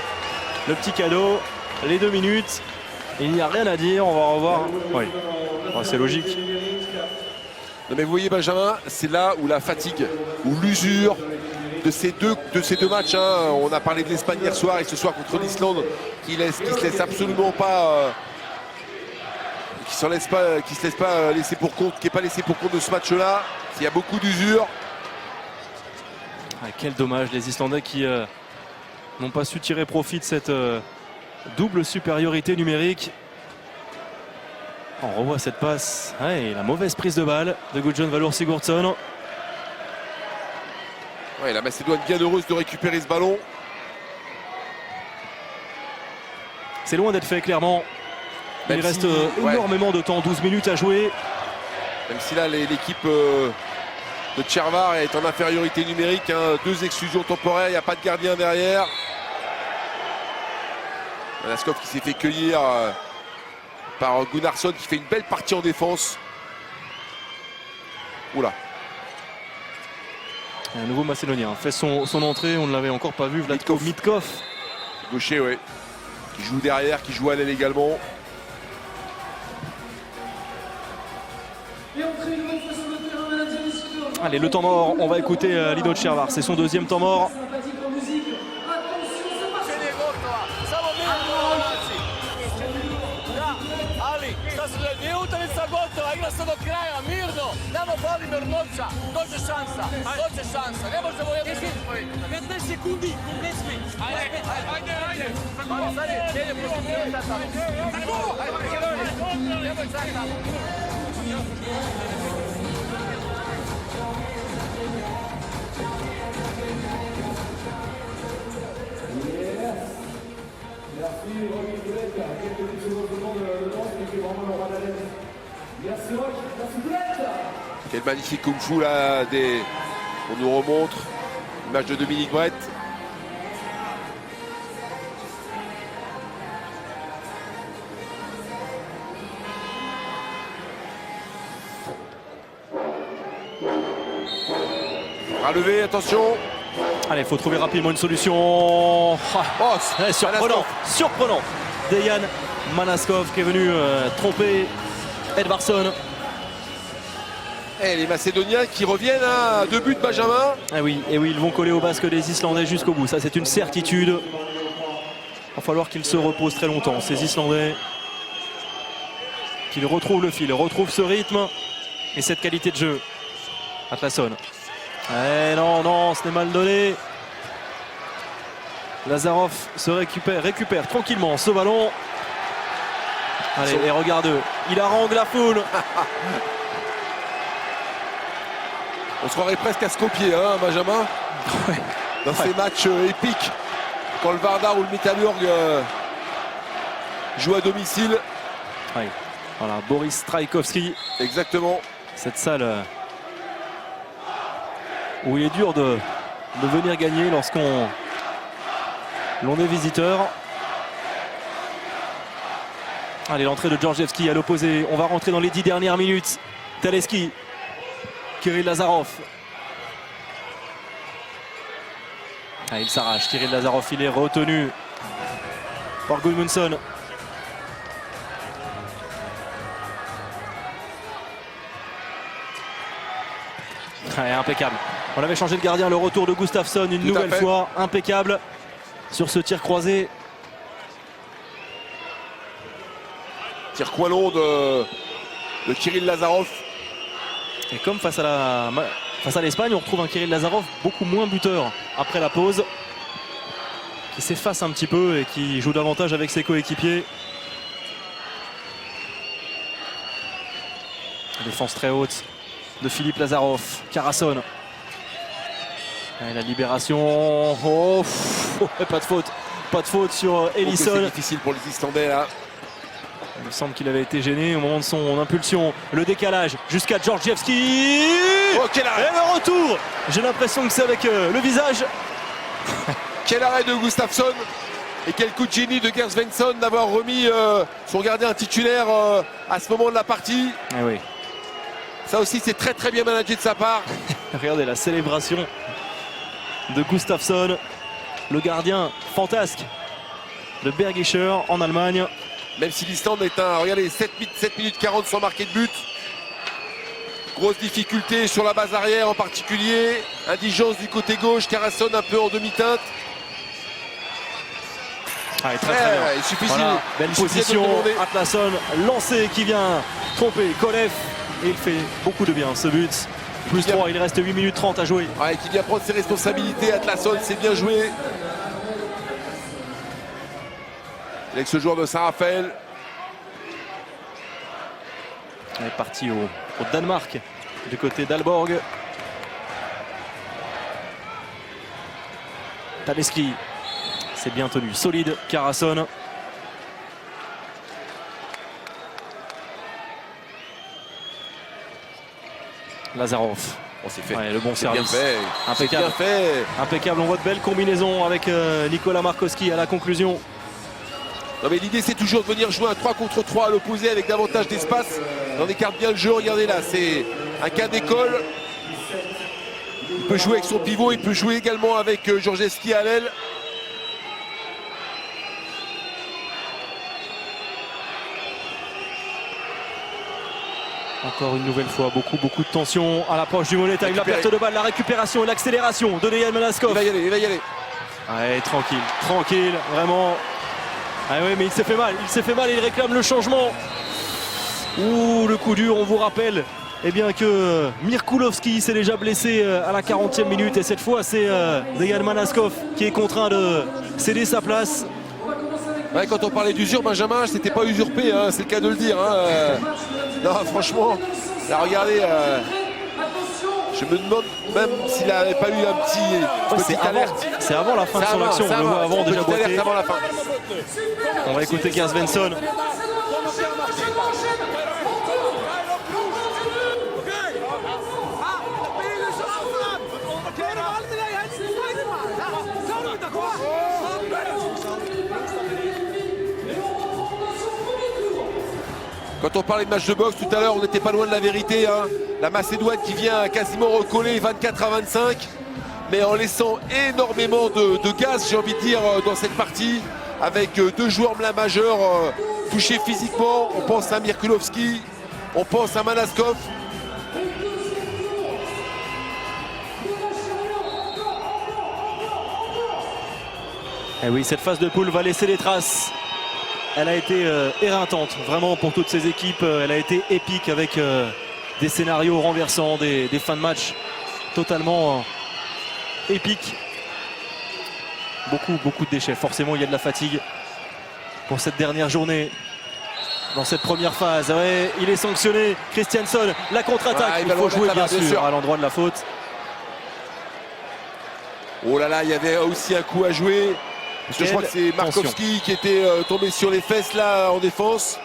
le petit cadeau, les 2 minutes. Il n'y a rien à dire, on va revoir. Oui, oh, c'est logique. Non mais vous voyez Benjamin, c'est là où la fatigue, où l'usure de ces deux matchs, hein. On a parlé de l'Espagne hier soir et ce soir contre l'Islande qui se laisse absolument pas, qui se laisse pas laisser pour compte, qui n'est pas laissé pour compte de ce match-là. Il y a beaucoup d'usure. Ah, quel dommage, les Islandais qui n'ont pas su tirer profit de cette double supériorité numérique. On revoit cette passe. Et la mauvaise prise de balle de Gudjon Valur Sigurdsson. Ouais, la Macédoine bien heureuse de récupérer ce ballon. C'est loin d'être fait clairement. Il reste énormément de temps, 12 minutes à jouer. Même si là l'équipe de Tchervar est en infériorité numérique, hein, 2 exclusions temporaires, il n'y a pas de gardien derrière. Manaskov qui s'est fait cueillir par Gunnarsson qui fait une belle partie en défense. Oula. Un nouveau Macédonien fait son entrée, on ne l'avait encore pas vu, Vlatko Mitkov. Gaucher, oui. Qui joue derrière, qui joue à l'aile également. Et entrée une nouvelle fois sur le terrain, mesdames et messieurs. Allez, le temps mort, on va écouter Lino Tchervar, c'est son 2e temps mort. Sympathique en musique. Attention, c'est parti. Uopće nije gotova, samo mirno Hrvatski. Da, ali šta se dođe, nije utakmica gotova, igra se do kraja, mirno, nama fali mirnoća, dođe šansa, ne možemo jednu izgubiti. 15 sekundi, ne sme. Ajde. Ali sad je, gdje je pusti, nemoj sad tamo. Nemoj sad tamo. Quel magnifique kung fu là, on nous remontre l'image de Dominique Brett. Relevé, attention. Allez, il faut trouver rapidement une solution. Oh, surprenant. Dejan Manaskov qui est venu tromper Edvardsson. Et les Macédoniens qui reviennent à 2 buts, Benjamin. Et oui, ils vont coller au basque des Islandais jusqu'au bout. Ça, c'est une certitude. Il va falloir qu'ils se reposent très longtemps, ces Islandais. Qu'ils retrouvent le fil, retrouvent ce rythme et cette qualité de jeu. Atlason. Non, ce n'est mal donné. Lazarov se récupère tranquillement ce ballon. Allez, et regarde, il harangue la foule. On se croirait presque à Skopje, hein, Benjamin, Ouais. dans ces matchs épiques, quand le Vardar ou le Métallurg joue à domicile. Ouais. Voilà, Boris Strajkovski, Exactement. cette salle où il est dur de venir gagner lorsqu'on l'on est visiteur. Allez, l'entrée de Georgievski à l'opposé. On va rentrer dans les 10 dernières minutes. Taleski, Kirill Lazarov. Ah, il s'arrache. Kirill Lazarov, il est retenu par Gudmundsson. Ouais, impeccable. On avait changé de gardien, le retour de Gustafsson une nouvelle fois, impeccable sur ce tir croisé. Tir coin long de Kirill Lazarov. Et comme face à l'Espagne, on retrouve un Kirill Lazarov beaucoup moins buteur après la pause, qui s'efface un petit peu et qui joue davantage avec ses coéquipiers. Défense très haute de Philippe Lazarov. Karasson. Et la libération. Oh, pas de faute. Pas de faute sur Ellison. C'est difficile pour les Islandais là. Il me semble qu'il avait été gêné au moment de son impulsion. Le décalage jusqu'à Georgievski. Oh, quel arrêt! Et le retour. J'ai l'impression que c'est avec le visage. Quel arrêt de Gustafsson. Et quel coup de génie de Gerd Svensson d'avoir remis son gardien titulaire à ce moment de la partie. Eh oui. Ça aussi, c'est très très bien managé de sa part. Regardez la célébration de Gustafsson, le gardien fantasque de Bergischer en Allemagne. Même si l'Islande est un... Regardez, 7 minutes 40 sans marquer de but. Grosse difficulté sur la base arrière en particulier. Indigence du côté gauche, Karasson un peu en demi-teinte. Ah, très bien. Il suffit Voilà, belle position, Atlasson lancé qui vient tromper Kolev. Et il fait beaucoup de bien ce but. Plus 3, il reste 8 minutes 30 à jouer. Ouais, qui vient prendre ses responsabilités. Atlasson, c'est bien joué. Avec ce joueur de Saint-Raphaël. On est parti au Danemark, du côté d'Alborg. Taleski, c'est bien tenu, solide. Karasson. Lazarov. On s'est fait. Ouais, le bon C'est bien service. fait. Impeccable. C'est bien fait. Impeccable. On voit de belles combinaisons avec Nicolas Markowski à la conclusion. Non mais l'idée c'est toujours de venir jouer un 3 contre 3 à l'opposé avec davantage d'espace. On écarte bien le jeu, regardez là, c'est un cas d'école. Il peut jouer avec son pivot, il peut jouer également avec Georgievski à l'aile. Encore une nouvelle fois, beaucoup de tension à l'approche du Mollet avec la perte de balle, la récupération et l'accélération de Dejan Manaskov. Il va y aller, il va y aller. Ouais, tranquille, vraiment. Ah oui, mais il s'est fait mal, il réclame le changement. Ouh, le coup dur, on vous rappelle bien que Mirkulovski s'est déjà blessé à la 40e minute et cette fois c'est Dejan Manaskov qui est contraint de céder sa place. Ouais, quand on parlait d'usure, Benjamin, c'était pas usurpé, hein, c'est le cas de le dire. Hein. Non, franchement, là regardez, je me demande même s'il n'avait pas eu un petit alerte. C'est avant la fin de son action, on le voit avant déjà boiter. Avant la fin. On va écouter Gerd Svensson. Quand on parlait de match de boxe tout à l'heure, on n'était pas loin de la vérité. Hein. La Macédoine qui vient quasiment recoller 24 à 25, mais en laissant énormément de gaz, j'ai envie de dire, dans cette partie, avec deux joueurs majeurs touchés physiquement. On pense à Mirkulovski, on pense à Manaskov. Et oui, cette phase de poule va laisser des traces. Elle a été éreintante, vraiment pour toutes ces équipes. Elle a été épique avec des scénarios renversants, des fins de match totalement épiques. Beaucoup de déchets. Forcément, il y a de la fatigue pour cette dernière journée. dans cette première phase. Ouais, il est sanctionné. Christianson, la contre-attaque. Ouais, il faut jouer bien sûr à l'endroit de la faute. Oh là là, il y avait aussi un coup à jouer. Parce que je crois que c'est Markowski qui était tombé sur les fesses là en défense.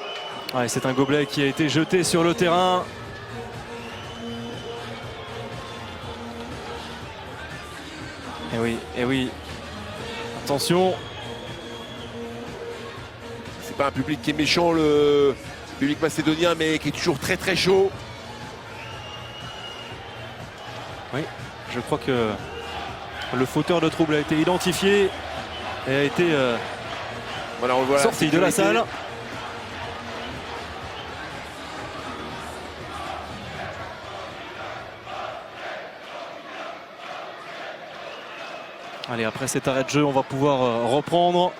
Ouais, c'est un gobelet qui a été jeté sur le terrain. Et oui. Attention. C'est pas un public qui est méchant, le public macédonien, mais qui est toujours très très chaud. Oui, je crois que le fauteur de trouble a été identifié et a été Voilà, on le voit, sorti de la salle. Allez, après cet arrêt de jeu, on va pouvoir reprendre.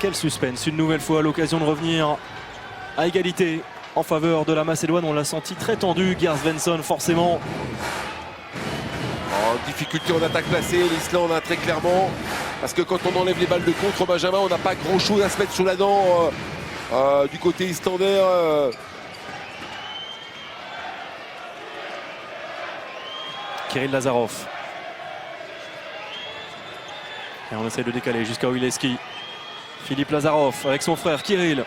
Quel suspense, une nouvelle fois, l'occasion de revenir à égalité en faveur de la Macédoine. On l'a senti très tendu, Gert Svensson forcément. En difficulté en attaque placée, l'Islande très clairement. Parce que quand on enlève les balles de contre, Benjamin, on n'a pas grand chose à se mettre sous la dent du côté islandais. Kirill Lazarov. Et on essaie de décaler jusqu'à Wileski. Philippe Lazarov avec son frère Kirill.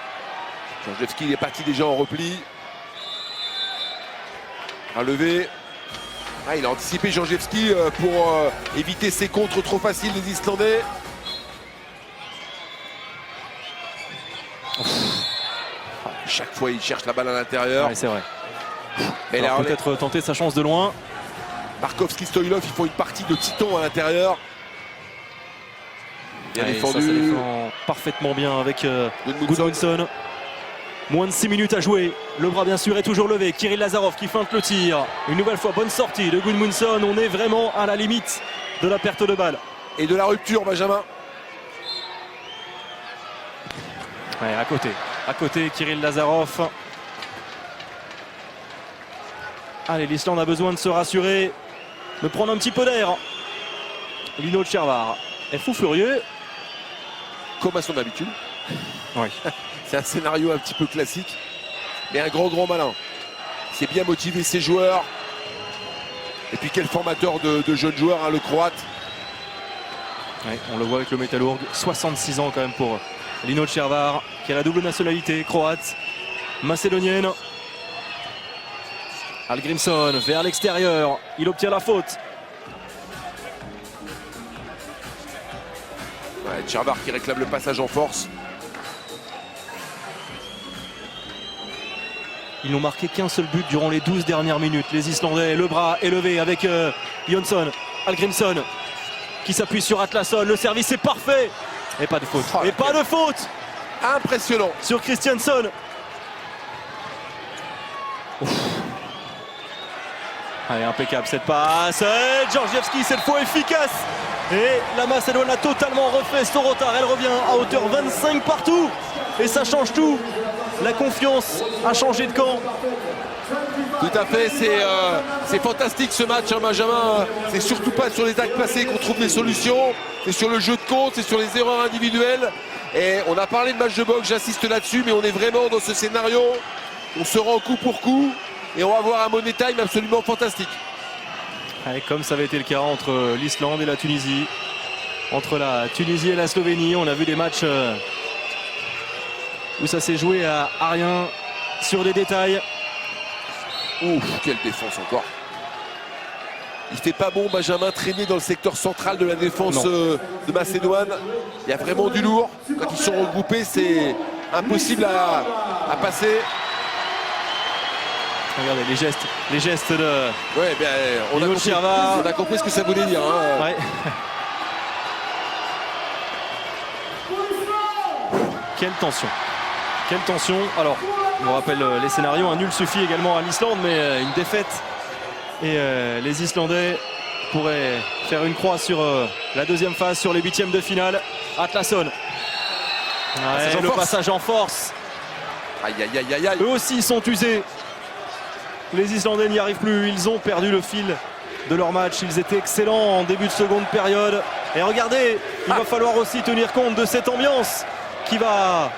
Janjewski est parti déjà en repli. Un levé. Ah, il a anticipé Janjewski pour éviter ses contres trop faciles des Islandais. Chaque fois, il cherche la balle à l'intérieur. Ouais, c'est vrai. Mais Alors, peut-être tenter sa chance de loin. Markowski, Stoilov, ils font une partie de titan à l'intérieur. Bien défendu. Ça défend parfaitement bien avec Gudmundsson. Moins de 6 minutes à jouer. Le bras bien sûr est toujours levé. Kirill Lazarov qui feinte le tir. Une nouvelle fois, bonne sortie de Gudmundsson. On est vraiment à la limite de la perte de balle. Et de la rupture, Benjamin. Ouais, à côté, Kirill Lazarov. Allez, l'Islande a besoin de se rassurer, de prendre un petit peu d'air. Lino Tchervar est fou furieux. Comme à son habitude. Oui. C'est un scénario un petit peu classique, mais un grand malin. C'est bien motiver ses joueurs. Et puis quel formateur de jeunes joueurs, hein, le Croate. Ouais, on le voit avec le Métallurg. 66 ans quand même pour Lino Tchervar, qui a la double nationalité, croate, macédonienne. Hallgrímsson vers l'extérieur. Il obtient la faute. Ouais, Tchervar qui réclame le passage en force. Ils n'ont marqué qu'un seul but durant les 12 dernières minutes. Les Islandais, le bras élevé avec Jonsson. Hallgrímsson qui s'appuie sur Atlasson. Le service est parfait. Et pas de faute. Oh, et pas de faute impressionnant sur Christianson. Allez, impeccable cette passe. Georgievski cette fois efficace. Et la Macédoine a totalement refait son retard. Elle revient à hauteur 25 partout. Et ça change tout. La confiance a changé de camp. Tout à fait, c'est fantastique ce match, hein, Benjamin. C'est surtout pas sur les actes placés qu'on trouve des solutions. C'est sur le jeu de compte, c'est sur les erreurs individuelles. Et on a parlé de match de boxe, j'insiste là-dessus, mais on est vraiment dans ce scénario. On se rend coup pour coup et on va avoir un money time absolument fantastique. Allez, comme ça avait été le cas entre l'Islande et la Tunisie. Entre la Tunisie et la Slovénie, on a vu des matchs où ça s'est joué à rien sur des détails. Ouf, quelle défense encore. Il fait pas bon, Benjamin, traîner dans le secteur central de la défense de Macédoine. Il y a vraiment du lourd. Quand ils sont regroupés, c'est impossible à passer. Regardez les gestes de Ouais, ben, on a compris ce que ça voulait dire. Hein. Ouais. Quelle tension. Quelle tension. Alors, on vous rappelle les scénarios. Un nul suffit également à l'Islande, mais une défaite. Et les Islandais pourraient faire une croix sur la deuxième phase, sur les huitièmes de finale. Atlasson. Ouais, le passage en force. Aïe, aïe, aïe, aïe, aïe. Eux aussi sont usés. Les Islandais n'y arrivent plus. Ils ont perdu le fil de leur match. Ils étaient excellents en début de seconde période. Et regardez, il va falloir aussi tenir compte de cette ambiance qui va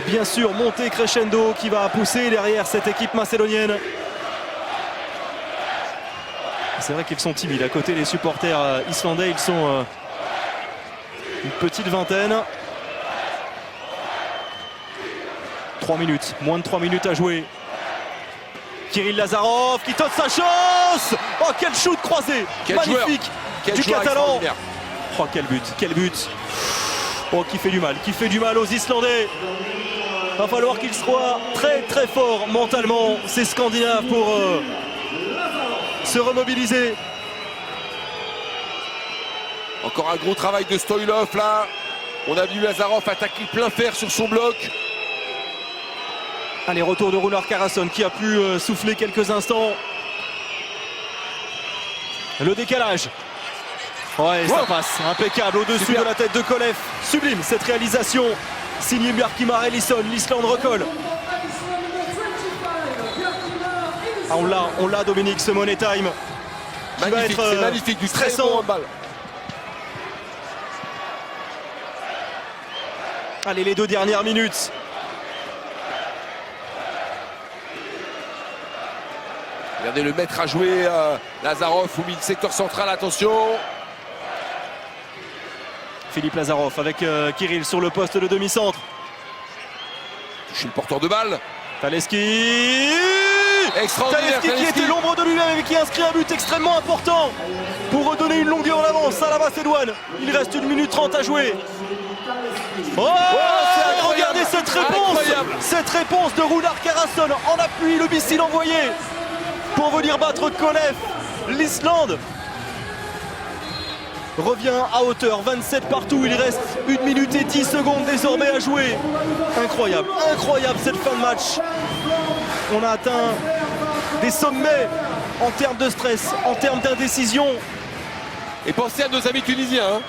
bien sûr monter crescendo qui va pousser derrière cette équipe macédonienne. C'est vrai qu'ils sont timides à côté des supporters islandais, ils sont une petite vingtaine. 3 minutes, moins de 3 minutes à jouer. Kirill Lazarov qui tente sa chance. Oh, quel shoot croisé, Quel magnifique joueur. du Joueur Catalan. extraordinaire. Oh, quel but. Oh, qui fait du mal aux Islandais. Va falloir qu'ils soient très très forts mentalement, ces Scandinaves, pour se remobiliser. Encore un gros travail de Stoilov là. On a vu Lazarov attaquer plein fer sur son bloc. Allez, retour de Runar Karason qui a pu souffler quelques instants. Le décalage. Ouais, ça passe. Impeccable au-dessus de la tête de Kolev. Sublime cette réalisation. Signé Bjarkimar Ellisson. L'Islande recolle. Ah, on l'a Dominique, ce Money Time. Magnifique, c'est magnifique, du très stressant. bon handball. Allez, les 2 dernières minutes. Regardez le maître à jouer, Lazarov au milieu secteur central, attention. Philippe Lazarov avec Kirill sur le poste de demi-centre. Touché le porteur de balle. Taleski. Extraordinaire, Taleski qui était l'ombre de lui-même et qui inscrit un but extrêmement important pour redonner une longueur d'avance à la Macédoine. Il reste 1 minute 30 à jouer. Oh, regardez cette réponse. Incroyable. Cette réponse de Runar Karason en appui, le missile envoyé pour venir battre Kolev. L'Islande revient à hauteur, 27 partout, il reste 1 minute et 10 secondes désormais à jouer. Incroyable cette fin de match. On a atteint des sommets en termes de stress, en termes d'indécision. Et pensez à nos amis tunisiens, hein.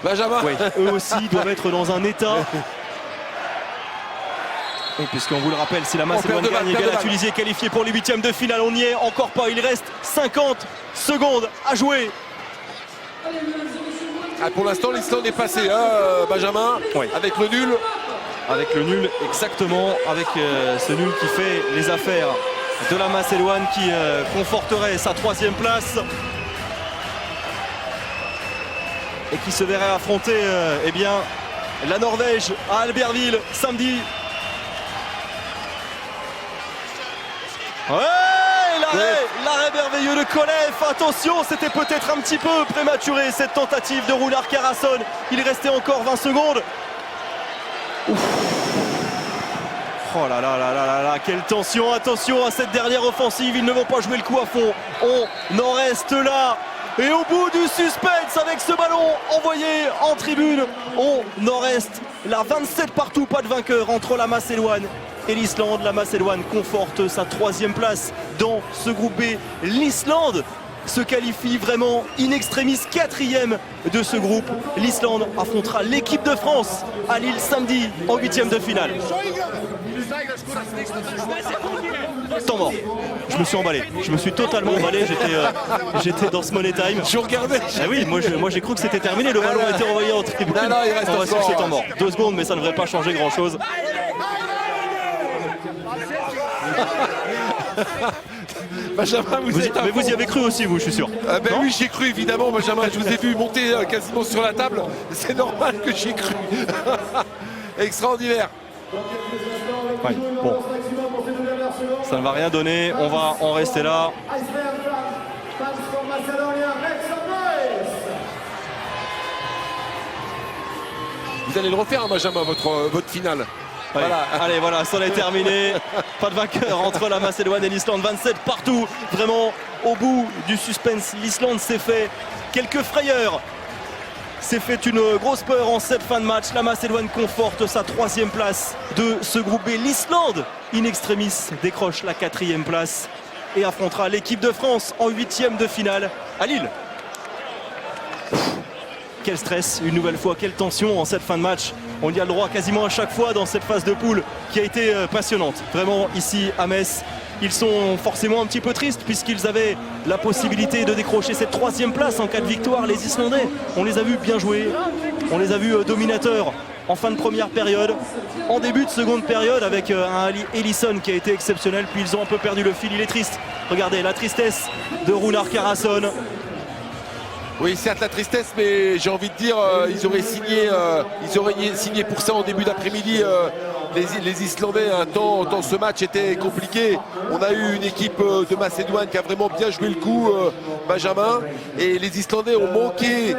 Benjamin. Oui, eux aussi doivent être dans un état. Et puisqu'on vous le rappelle, si la Macédoine gagne, la Tunisie est qualifiée pour les 8e de finale. On n'y est encore pas, il reste 50 secondes à jouer. Ah, pour l'instant, l'Islande est passée, hein, Benjamin, oui. Avec le nul. Avec le nul, exactement, avec ce nul qui fait les affaires de la Macédoine, qui conforterait sa 3e place et qui se verrait affronter eh bien, la Norvège à Albertville samedi. Ouais, l'arrêt merveilleux de Kolev. Attention, c'était peut-être un petit peu prématuré cette tentative de Runar Karason. Il restait encore 20 secondes. Ouf. Oh là là là là là là, quelle tension. Attention à cette dernière offensive, ils ne vont pas jouer le coup à fond. On en reste là. Et au bout du suspense avec ce ballon envoyé en tribune, on en reste là, 27 partout, pas de vainqueur entre la Macédoine et l'Islande. La Macédoine conforte sa 3e place dans ce groupe B. L'Islande se qualifie vraiment in extremis, 4e de ce groupe. L'Islande affrontera l'équipe de France à Lille samedi en 8e de finale. Temps mort. Je me suis emballé. Je me suis totalement emballé. J'étais dans ce Money Time. Je regardais. Ah oui, moi j'ai cru que c'était terminé. Le ballon a été envoyé en tribune. Non, il reste on va encore. sur temps mort. 2 secondes, mais ça ne devrait pas changer grand chose. Benjamin, Mais vous y avez cru aussi, vous, je suis sûr. Ben oui, j'ai cru évidemment, Benjamin. Je vous ai vu monter quasiment sur la table. C'est normal que j'y ai cru. Extraordinaire. Ouais, bon. Ça ne va rien donner. On va en rester là. Vous allez le refaire, hein, Benjamin, votre finale. Allez, Voilà. allez, voilà, c'en est terminé. Pas de vainqueur entre la Macédoine et l'Islande. 27 partout. Vraiment, au bout du suspense, l'Islande s'est fait quelques frayeurs. S'est fait une grosse peur en cette fin de match. La Macédoine conforte sa 3e place de ce groupe B. L'Islande, in extremis, décroche la 4e place et affrontera l'équipe de France en 8e de finale à Lille. Quel stress, une nouvelle fois, quelle tension en cette fin de match. On y a le droit quasiment à chaque fois dans cette phase de poule qui a été passionnante. Vraiment ici à Metz, ils sont forcément un petit peu tristes puisqu'ils avaient la possibilité de décrocher cette 3e place en cas de victoire. Les Islandais, on les a vus bien jouer, on les a vus dominateurs en fin de première période, en début de seconde période avec un Ali Ellison qui a été exceptionnel, puis ils ont un peu perdu le fil, il est triste. Regardez la tristesse de Runar Carasson. Oui, certes la tristesse, mais j'ai envie de dire, ils auraient signé pour ça en début d'après-midi. Les Islandais, tant ce match était compliqué. On a eu une équipe de Macédoine qui a vraiment bien joué le coup, Benjamin. Et les Islandais ont manqué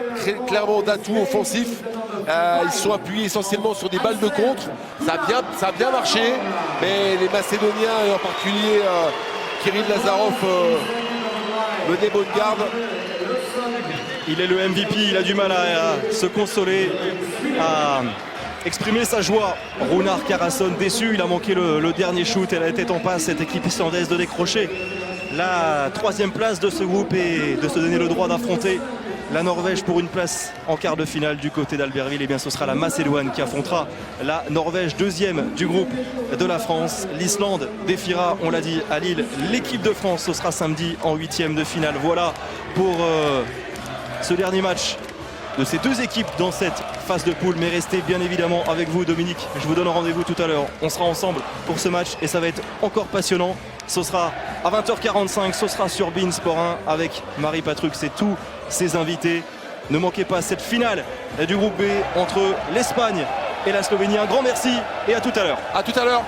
clairement d'atouts offensifs. Ils se sont appuyés essentiellement sur des balles de contre. Ça a bien marché, mais les Macédoniens, et en particulier Kirill Lazarov, menaient bonne garde. Il est le MVP, il a du mal à se consoler, à exprimer sa joie. Runar Carasson déçu, il a manqué le dernier shoot, elle était en passe, cette équipe islandaise de décrocher la 3e place de ce groupe et de se donner le droit d'affronter la Norvège pour une place en quart de finale du côté d'Albertville. Et bien ce sera la Macédoine qui affrontera la Norvège, 2e du groupe de la France. L'Islande défiera, on l'a dit, à Lille l'équipe de France. Ce sera samedi en 8e de finale. Voilà pour ce dernier match de ces deux équipes dans cette phase de poule. Mais restez bien évidemment avec vous, Dominique. Je vous donne rendez-vous tout à l'heure. On sera ensemble pour ce match et ça va être encore passionnant. Ce sera à 20h45, ce sera sur beIN Sport 1 avec Marie Patruc et tous ses invités. Ne manquez pas cette finale du groupe B entre l'Espagne et la Slovénie. Un grand merci et à tout à l'heure. À tout à l'heure.